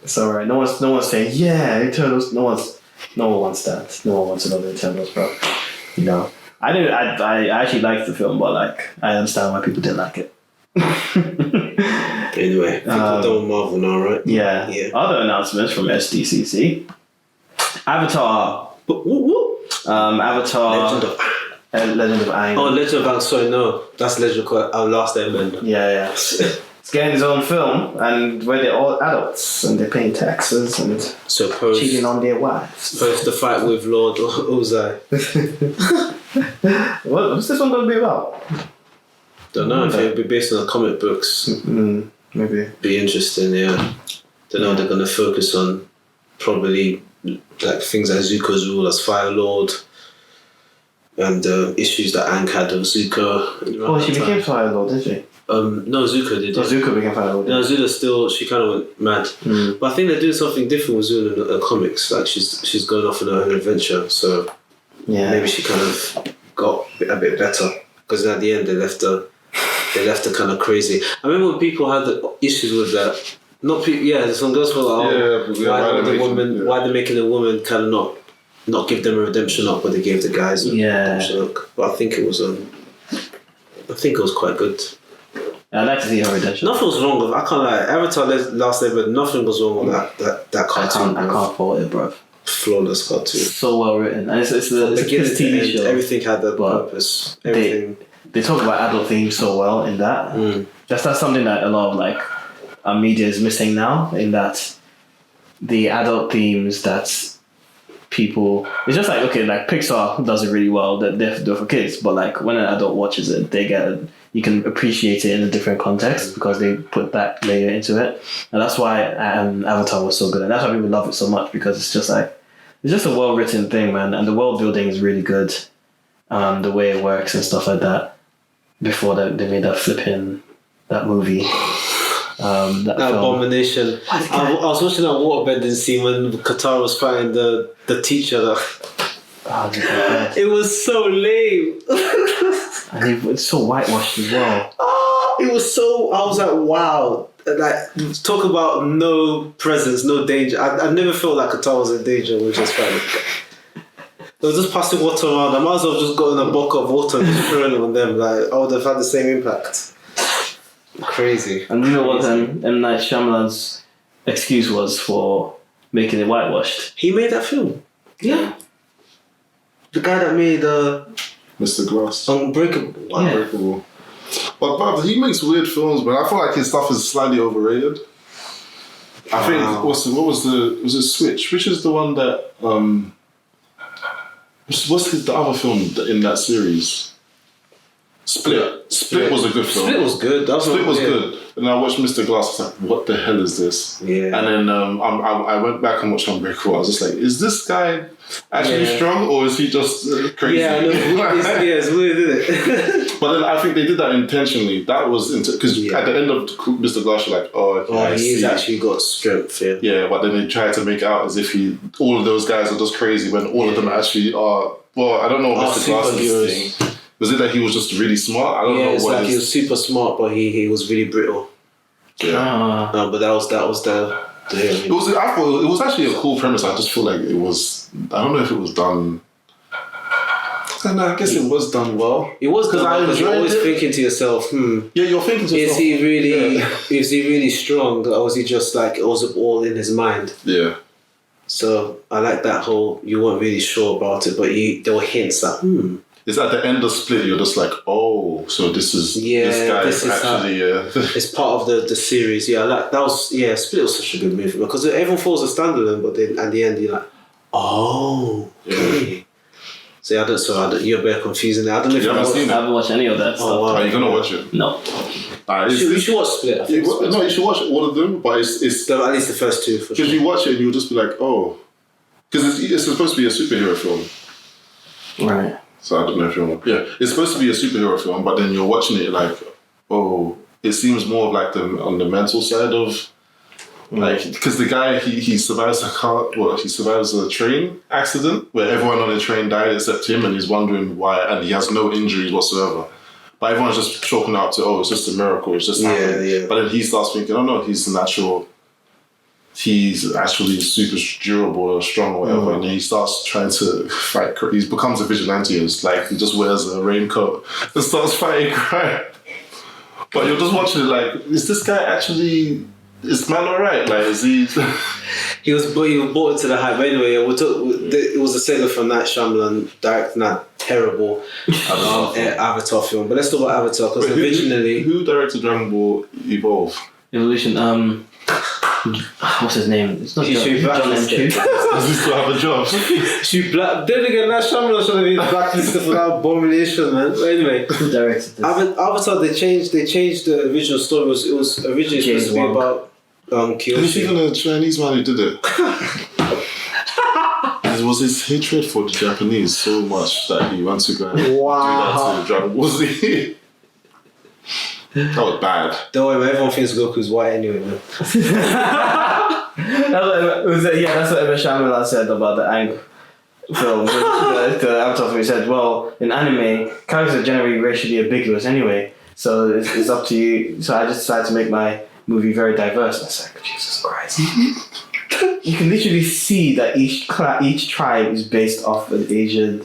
It's alright. No one's saying, yeah, Eternals. No one wants that. No one wants another Eternals, bro. You know. I actually liked the film, but like I understand why people didn't like it. Anyway, people done with Marvel now, right? Yeah. Other announcements from SDCC. Avatar. Avatar. Legend of Aang. Oh, Legend of Aang. Sorry, no, that's Legend of our Last Airbender. Yeah. It's getting his own film, and where they're all adults and they're paying taxes and cheating on their wives. Post the fight with Lord Ozai. What's this one going to be about? Don't know if it'll be based on the comic books. Maybe. Be interesting, yeah. Don't know. They're going to focus on probably like things like Zuko's rule as Fire Lord and issues that Aang had with Zuko. Oh, she became Fire Lord, did she? No, Zuko did. Zuko became Fire Lord. No, Zula still, she kind of went mad. But I think they're doing something different with Zula in the comics. Like she's going off on her own adventure, so maybe she kind of got a bit better. Because at the end they left her kind of crazy. I remember when people had the issues with that. Not people, some girls were like, why they're making the woman kind of not give them a redemption arc, but they gave the guys a redemption arc. But I think it was quite good. I'd like to see her redemption. Nothing was wrong with it. I can't lie. Avatar Last Airbender, nothing was wrong with that cartoon. I can't fault it, bro. Flawless cartoon. So well written. And it's a TV show. Everything had a purpose. Everything. They talk about adult themes so well in that. That's something that a lot of like our media is missing now, in that the adult themes that people, it's just like, okay, like Pixar does it really well, that they have to do it for kids, but like when an adult watches it, you can appreciate it in a different context because they put that layer into it. And that's why Avatar was so good, and that's why people love it so much, because it's just a well written thing, man, and the world building is really good. The way it works and stuff like that. Before they made that movie. That Abomination. I was watching that waterbending scene when Qatar was fighting the teacher. It was so lame. And it's so whitewashed as well. It was so. I was like, wow. Like, talk about no presence, no danger. I never felt like Qatar was in danger, which is fine. They were just passing water around. I might as well have just gotten a bucket of water and just throwing it on them. Like, I would have had the same impact. Crazy. And you know what M. Night Shyamalan's excuse was for making it whitewashed? He made that film. Yeah. The guy that made Mr. Glass. Unbreakable. But he makes weird films, but I feel like his stuff is slightly overrated. I think was it Switch? Which is the one that what's the other film in that series? Split was a good film. Split was good. Split was good. And I watched Mr. Glass. I was like, what the hell is this? Yeah. And then I went back and watched Unbreakable. I was just like, is this guy actually strong, or is he just crazy? Yeah, it's weird, isn't it? But then I think they did that intentionally. That was because at the end of Mr. Glass, you're like, he's actually got strength. Yeah, but then they tried to make it out as if all of those guys are just crazy when all of them actually are. Well, I don't know what Mr. Glass's thing. Was it that he was just really smart? I don't know. It's like he was super smart, but he was really brittle. Yeah. No, but that was the. It was. I thought it was actually a cool premise. I just feel like it was. I don't know if it was done. I guess it was done well. It was because you're always thinking to yourself, Yeah, you're thinking to yourself. Is he really strong, or was he just like it was all in his mind? Yeah. So I like that whole. You weren't really sure about it, but there were hints that it's at the end of Split. You're just like, oh, so this guy is actually. It's part of the series. Yeah, like that was Split was such a good movie because everyone thought it was a standalone, but then at the end you're like, oh, okay. Yeah. So you're a bit confusing. I don't know if you haven't seen it. I haven't watched any of that stuff. Wow. Are you gonna watch it? No. You should watch Split. You should watch all of them, but it's at least the first two for sure. Because you watch it and you'll just be like, oh, because it's supposed to be a superhero film, right? So I don't know if you want. Yeah, it's supposed to be a superhero film, but then you're watching it like, oh, it seems more of like on the mental side of. Like, because the guy, he survives he survives a train accident where everyone on the train died except him, and he's wondering why, and he has no injuries whatsoever. But everyone's just chalking out to, oh, it's just a miracle, it's just happened. Yeah. But then he starts thinking, oh no, he's actually super durable or strong or whatever, and then he starts trying to fight. He becomes a vigilante, and it's like he just wears a raincoat and starts fighting crime. But you're just watching it like, is this guy actually... Is man alright? Like, is he? he was brought into the hype. But anyway, it was a Sega from Night Shyamalan directing that terrible Avatar film. But let's talk about Avatar because originally, who directed Dragon Ball Evolution? What's his name? It's not John M. Chu. Does he still have a job? Then again, Night Shyamalan should have been blacklisted for that abomination, man. But anyway, who directed this? Avatar. They changed the original story. It was originally supposed to be about. Who's even a Chinese man who did it? It was his hatred for the Japanese so much that he went to go and do that to Dragon Ball Z. That was bad. Don't worry, everyone thinks Goku's white anyway, man. That's what M. Shyamalan said about the Aang film. The Avatar film. He said, well, in anime, characters are generally racially ambiguous anyway, so it's up to you. So I just decided to make my movie very diverse. And I was like, Jesus Christ. You can literally see that each tribe is based off an Asian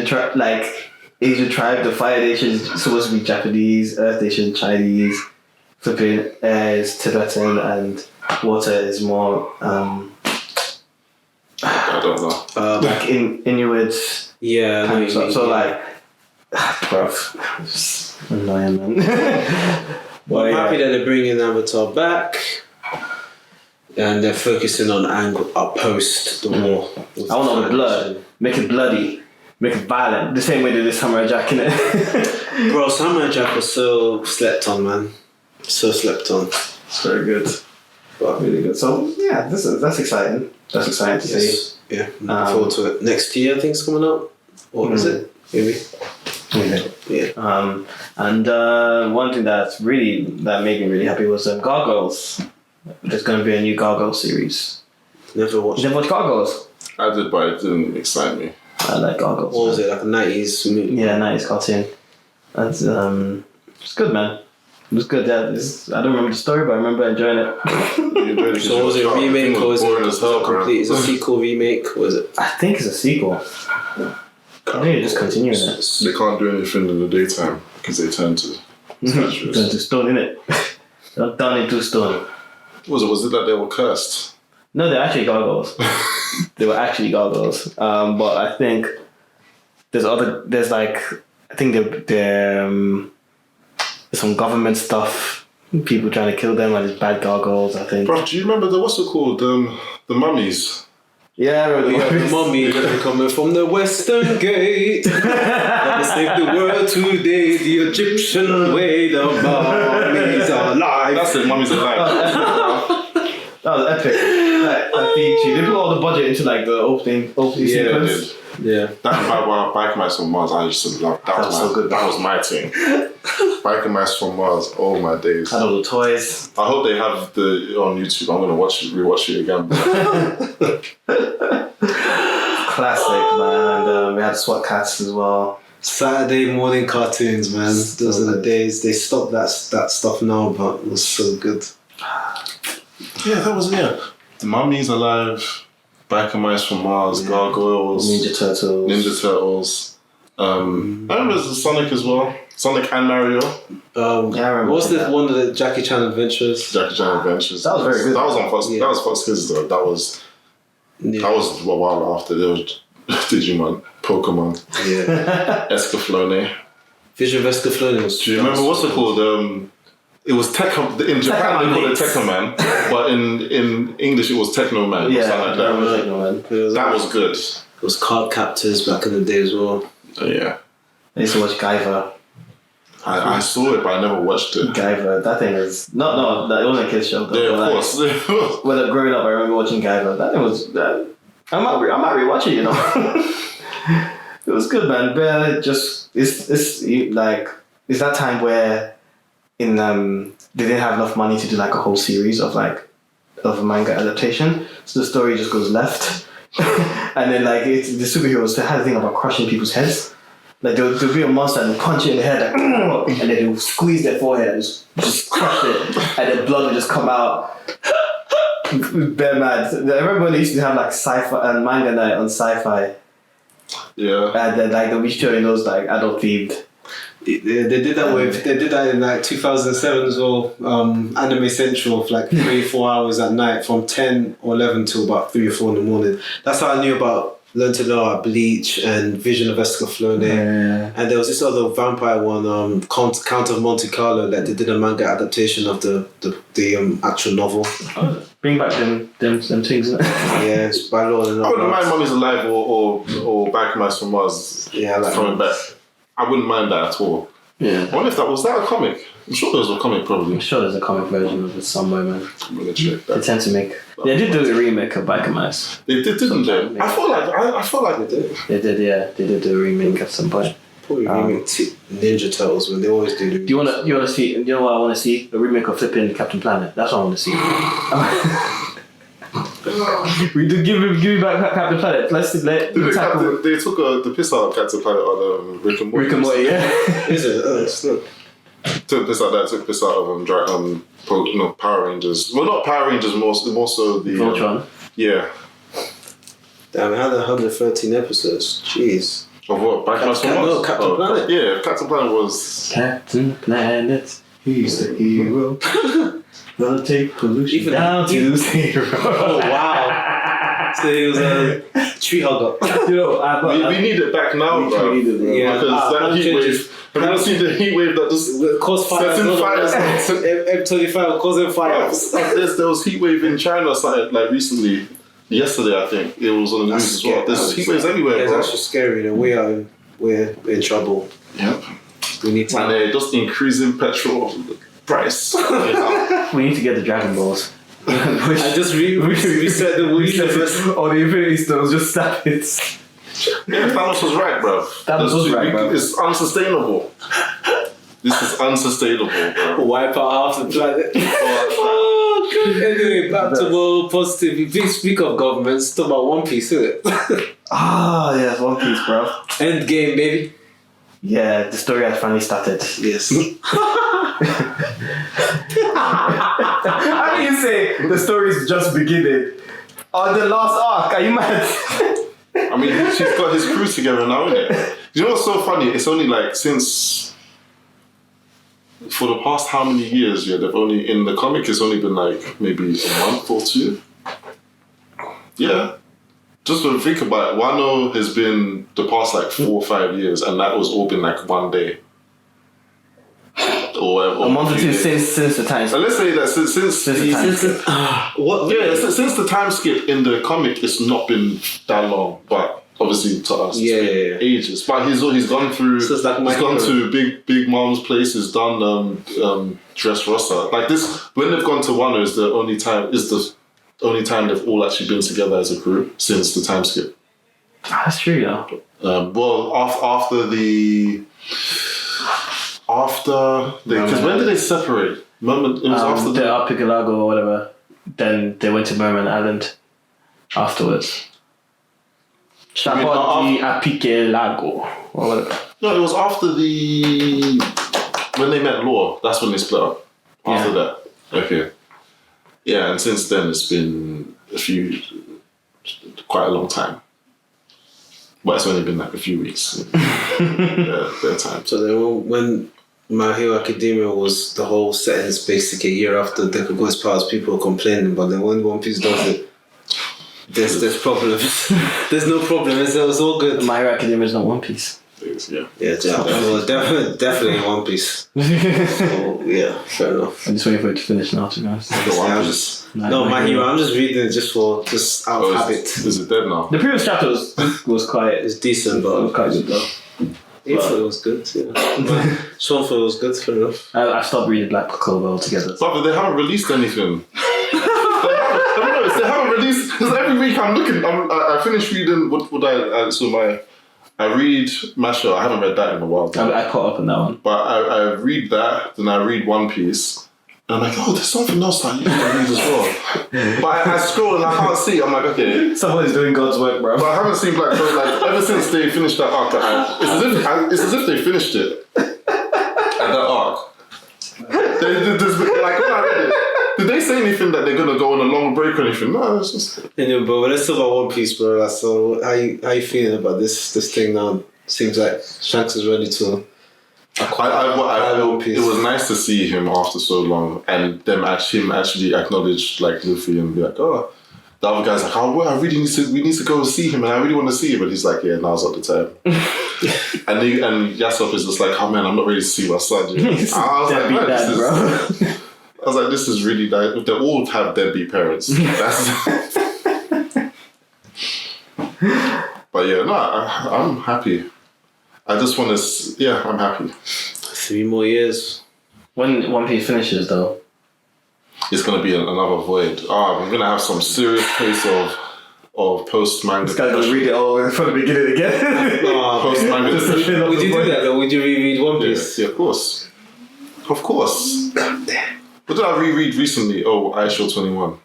tribe. Like, Asian tribe, the Fire Nation is supposed to be Japanese, Earth Nation Chinese, flipping air is Tibetan, and water is more I don't know. like Inuits. Yeah, kind of stuff. So like, bruv, it's annoying, man. Well, I'm happy that they're bringing Avatar back, and they're focusing on post the war. I want all the blood. Make it bloody. Make it violent. The same way they did Samurai Jack, innit? Bro, Samurai Jack was so slept on, man. So slept on. It's very good. But really good. So yeah, that's exciting. That's exciting to see. Yeah, looking forward to it. Next year I think it's coming out. Or is it? Maybe. Yeah. And one thing that made me really happy was Gargoyles. There's going to be a new Gargoyles series. Never watched. You never watched Gargoyles? I did, but it didn't excite me. I like Gargoyles. What was it, like a 90s movie? Yeah, 90s cartoon. That's it's good, man. It was good. Yeah, I don't remember the story, but I remember enjoying it. So was it a remake or is it complete? Is it a sequel remake or is it? I think it's a sequel. I think just continuing it. They can't do anything in the daytime because they turn to statues. Turn to stone, innit? They're done into stone. Was it that they were cursed? No, they're actually gargoyles. They were actually gargoyles. But I think there's some government stuff. People trying to kill them, and there's bad gargoyles, I think. Bro, do you remember what's it called? The mummies. Yeah, the mummy coming from the Western Gate. Let me save the world today, the Egyptian way. The mummies are alive. That's it, mummies are alive. That was epic. They put all the budget into like the opening sequence. Yeah. That Bike Mice from Mars, I used to love. That was so good. That was my thing. Bike Mice from Mars, all my days. Had all the toys. I hope they have on YouTube. I'm gonna rewatch it again. Classic, man. And we had SWAT cast as well. Saturday morning cartoons, man. Those are the days. They stopped that stuff now, but it was so good. Yeah, that was The Mummies Alive, Bike Mice from Mars, Gargoyles, Ninja Turtles. I remember Sonic as well. Sonic and Mario. I remember. What was one of the Jackie Chan Adventures? Jackie Chan Adventures. That was very good. That was on Fox. Yeah. That was Fox Kids though. That was a while after. Digimon, Pokemon, Escaflowne. Vision of Escaflowne was. Do you remember what's it called? It was in Japan they called it Technoman, but in English it was Technoman. Yeah, like that. That was good. It was Card Captors back in the day as well. Yeah. I used to watch Guyver. I saw it, but I never watched it. Guyver, that thing is it wasn't a kids show. Though, yeah, of course. When growing up, I remember watching Guyver. That thing was. I might rewatch it. It was good, man. But it's that time where they didn't have enough money to do like a whole series of a manga adaptation, so the story just goes left, and then the superheroes had a thing about crushing people's heads. Like there'll be a monster and punch it in the head, and then they'll squeeze their forehead and just crush it, and then blood will just come out. Bare mad. I remember when they used to have sci-fi and manga night on sci-fi. Yeah. And then they'll be showing those adult themed. They did that in 2007 as well. Anime Central for 3-4 hours at night from 10 or 11 till about 3 or 4 in the morning. That's how I learned to know about Bleach and Vision of Escaflowne. Yeah. And there was this other vampire one, Count of Monte Carlo, that they did a manga adaptation of the actual novel. Bring back them things, isn't it? Yeah, it's by law. I wouldn't mind Mummy's Alive or Back Mice from Mars coming back. I wouldn't mind that at all. Yeah. I wonder if was that a comic? I'm sure there was a comic probably. I'm sure there's a comic version of it somewhere, man. I'm gonna check that. They tend to make. They did do a remake of Biker Mice. They did, didn't they? I feel like they did. They did, yeah. They did do a remake at some point. Probably remake Ninja Turtles when they always do. Do you want to see? You know what I want to see? A remake of flipping Captain Planet. That's what I want to see. We did give me back Captain Planet. They took the piss out of Captain Planet on Rick and Morty. Rick and Morty, yeah. Is it? Oh, it's not. Took piss out of that. Took piss out of Power Rangers. Well, not Power Rangers. More so the Voltron. Yeah. Damn, it had 113 episodes. Jeez. Of what? Captain Planet. Yeah, Captain Planet was Captain Planet. He's the hero. Gonna take pollution down to zero. Oh wow! So he was a tree hugger. We need it back now, bro. We need it, bro. Yeah, because that heat wave. Have you seen the heat wave that just caused fires? M25 causing fires. There was heat wave in China started recently. Yesterday, I think it was on the news as well. There's heat waves everywhere, bro. It's actually scary. We're in trouble. Yep. We need to. And they're just increasing petrol price. We need to get the Dragon Balls. I just reset the universe. Or the Infinity Stones, just snap it. Yeah, Thanos was right, bro. Bro. It's unsustainable. This is unsustainable, bro. Wipe out half the planet. Oh, good. Anyway, back to more positive. Big speak of governments. Talk about One Piece, isn't it? Yes, One Piece, bro. Endgame, baby. Yeah, the story has finally started. Yes. How do you say the story's just beginning? On the last arc, are you mad? I mean, she's got his crew together now, isn't it? You know what's so funny? It's only since for the past how many years? Yeah, they've only in the comic. It's only been maybe a month or two. Yeah. Just to think about it, Wano has been the past 4 or 5 years, and that was all been one day. Or a month or two since the time. So let's say that since the time skip in the comic, it's not been that long, but obviously to us, it's been ages. But he's gone through. So he's gone to Big Mom's place. He's done Dressrosa. This when they've gone to Wano is the only time they've all actually been together as a group since the time skip. That's true, yeah. Because when did they separate? It was after the Archipelago or whatever. Then they went to Merman Island afterwards. The Archipelago or whatever. No, it was after when they met Law. That's when they split up. After that, okay. Yeah, and since then it's been quite a long time. But it's only been a few weeks. their time. So then when My Hero Academia was the whole settings basically a year after Deku got his powers, people were complaining, but then when One Piece does it, There's problems. There's no problem. It was all good. My Hero Academia is not One Piece. Yeah. Yeah, definitely One Piece. So, yeah, fair enough. I'm just waiting for it to finish now, to be honest. My Hero. I'm just reading it just out of habit. Is it dead now? The previous chapter was quite. It's decent, but it was quite good though. He thought it was good. Yeah. Sean thought it was good. Fair enough. I stopped reading Black Clover altogether. But they haven't released anything. They haven't released. Because every week I'm looking. I finished reading. I read Masha. I haven't read that in a while. I caught up on that one. But I read that, then I read One Piece. And I'm like, oh, there's something else that you can read as well. But I scroll and I can't see. I'm like, okay. Someone is doing God's work, bro. But I haven't seen Black Clover. Like, ever since they finished that arc, it's as if they finished it. At that arc. When I read it, did they say anything that they're gonna go on a long break or anything? No, it's just. Anyway, but let's talk about One Piece, bro. So, how you feeling about this thing now? Seems like Shanks is ready to. It was nice to see him after so long, and him actually acknowledge like Luffy and be like, oh, the other guy's like, oh, well, we need to go and see him, and I really want to see him, and he's like, yeah, now's not the time. and Yasop is just like, oh man, I'm not ready to see my son. I was like, man, I was like, this is really nice. They all have deadbeat parents. But yeah, no, I'm happy. I just want to, I'm happy. 3 more years. When One Piece finishes, though, it's going to be another void. I'm going to have some serious case of post-manga. This guy's going to read it all from the beginning again. Post-manga. Would you do that, though? Would you reread One Piece? Yeah, of course. Of course. God damn. What did I reread recently? Oh, iShow 21.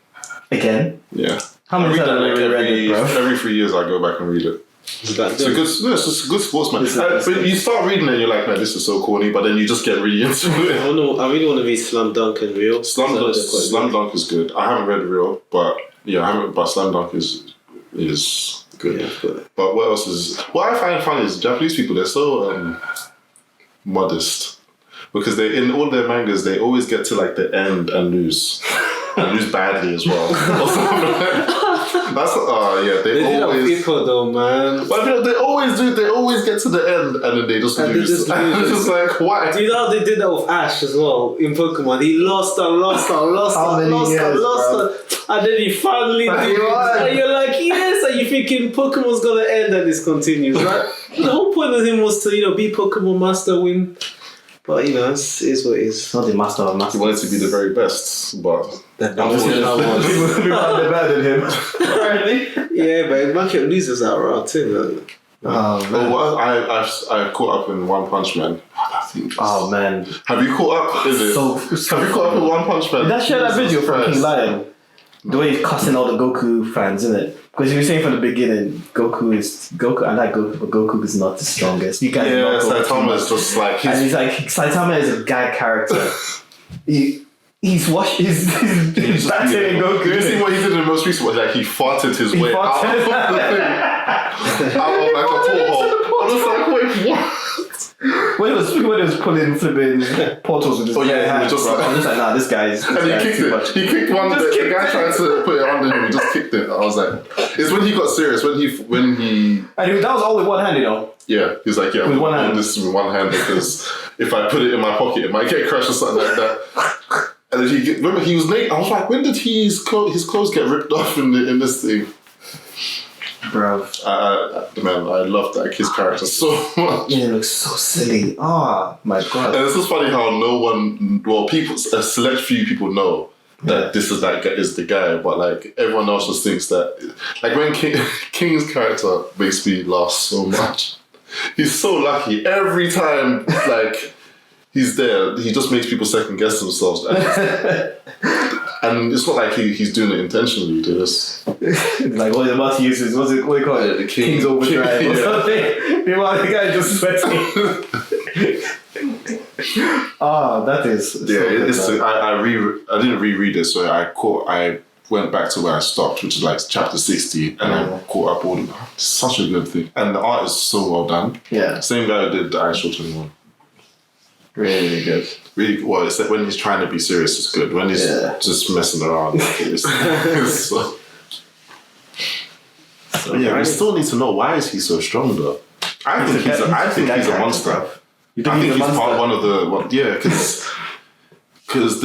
Again? Yeah. How many times have you reread it, bro? Every 3 years I go back and read it. It's just a good sportsman. But you start reading it and you're like, man, this is so corny, but then you just get really into it. I really want to read Slam Dunk and Real. Slam Dunk is good. I haven't read Real, but Slam Dunk is good. Yeah, good. But what I find funny is Japanese people, they're so modest. Because in all their mangas, they always get to like the end and lose. And lose badly as well. That's they always do that people though, man. But they always do. They always get to the end and then they just lose. It's just like, why? Do you know how they did that with Ash as well in Pokemon? He lost, and then he finally did it. And you're like, yes, and you're thinking Pokemon's gonna end and this continues. Right? The whole point of him was to be Pokemon Master, win. But it is what it is. It's not the master of masters. He wanted to be the very best, but that was better than him. Apparently. Yeah, but man kept losers out right too. I caught up in One Punch Man. Oh man, have you caught up? Have you caught up in One Punch Man? Did I share that video from King Lion? The way he's cussing all the Goku fans, isn't it? Because you were saying from the beginning, Goku. I like Goku, but Goku is not the strongest. You guys Saitama is just like, and he's like, Saitama is a gag character. He's battling Goku. Did you see what he did in the most recent one? Like he farted his way out of the thing, out of like a porthole. I was like, wait, what? When it was pulling flipping portals with his hand, I'm just like, nah, this guy's too much. He kicked one. The guy tried to put it under him. He just kicked it. I was like, it's when he got serious. When he. And that was all with one hand, you know. Yeah, he's like, yeah, with one hand. This with one hand because if I put it in my pocket, it might get crushed or something like that. And then remember he was naked. I was like, when did his clothes get ripped off in this thing? Bro, man, I love that kid's character so much. Yeah, it looks so silly. Oh my god! And it's just funny how a select few people know that this is the guy, but like everyone else just thinks that. Like when King's character makes me laugh so much. He's so lucky every time. Like he's there, he just makes people second guess themselves. And it's not like he's doing it intentionally. Like what he's about to use is what do you call it? The King's Overdrive or something. Meanwhile, the guy just sweating. That is. Yeah, I didn't reread it, so I went back to where I stopped, which is like chapter 60, and I caught up all of that. It's such a good thing, and the art is so well done. Yeah, same guy who did the iShow 21. Really good. Really well. It's like when he's trying to be serious, it's good. When he's just messing around, it's so. So we still need to know why is he so strong though. I think he's a monster. You I think he's part one of the because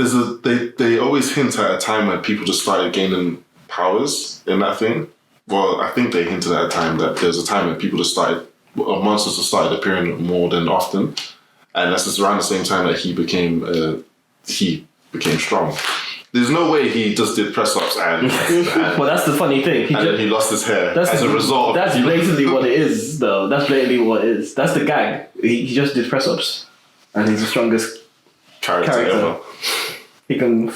they always hint at a time when people just started gaining powers in that thing. Well, I think they hinted at a time that there's a time when people just monsters just started appearing more than often, and that's just around the same time that he became strong. There's no way he just did press ups and well, that's the funny thing. Then he lost his hair as a result. That's blatantly what it is, though. That's blatantly what it is. That's the gag. He just did press ups, and he's the strongest character ever. He can.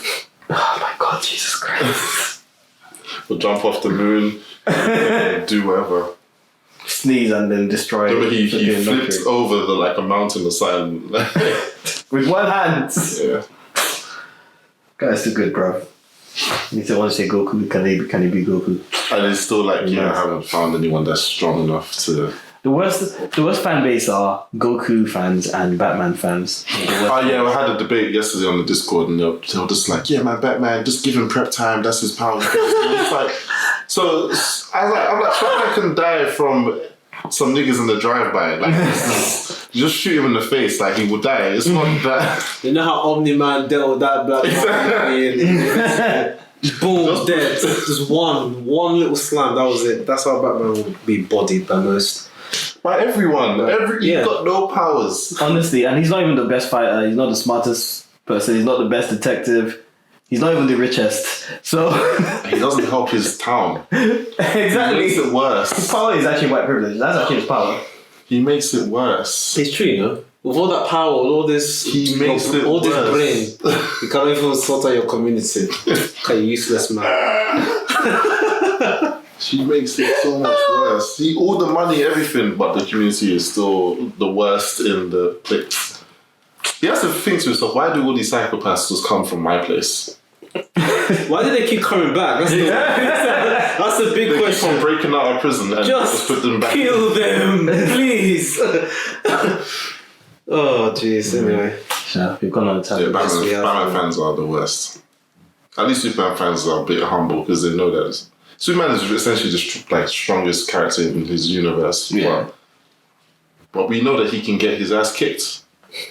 Oh my God, Jesus Christ! Will jump off the moon, do whatever. Sneeze and then destroy. Remember he flipped over a mountain or something with one hand. Yeah. Guy's too good, bro. You still want to say Goku? Can he be Goku? And it's still I haven't found anyone that's strong enough to. The worst fan base are Goku fans and Batman fans. We had a debate yesterday on the Discord, and they were just like, "Yeah, man, Batman, just give him prep time. That's his power." It's like, so I'm like, Batman can die from some niggas in the drive-by. Like, just shoot him in the face, like he will die. It's not that. You know how Omni-Man dealt with that black boom, dead. Just one little slam. That was it. That's how Batman will be bodied by most. By everyone. He's got no powers. Honestly, and he's not even the best fighter. He's not the smartest person. He's not the best detective. He's not even the richest. So he doesn't help his town. Exactly. He makes it worse. His power is actually white privilege. That's actually his power. He makes it worse. It's true, you know. With all that power, all this, he makes it all this brain, you can't even sort out your community. Okay, useless man. She makes it so much worse. See, all the money, everything, but the community is still the worst in the place. He has to think to himself, why do all these psychopaths just come from my place? Why do they keep coming back? That's the big question. They keep on breaking out of prison and just put them back. Kill them, please. Oh, jeez. Anyway. Yeah, we've gone on a time. Batman fans are the worst. At least Superman fans are a bit humble because they know that Superman is essentially the strongest character in his universe. Yeah. But we know that he can get his ass kicked.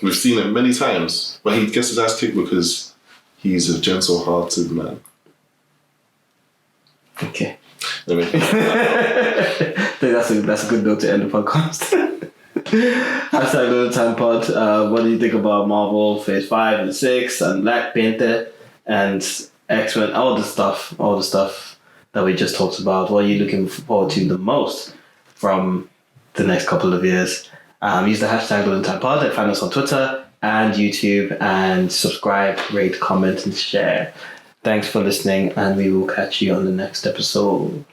We've seen it many times. But he gets his ass kicked because he's a gentle-hearted man. Okay. I think that's a good note to end the podcast. Hashtag Little Time Pod. What do you think about Marvel Phase 5 and 6 and Black Panther and X-Men? All the stuff that we just talked about. What are you looking forward to the most from the next couple of years? Use the hashtag Little Time Pod and find us on Twitter and YouTube and subscribe, rate, comment and share. Thanks for listening and we will catch you on the next episode.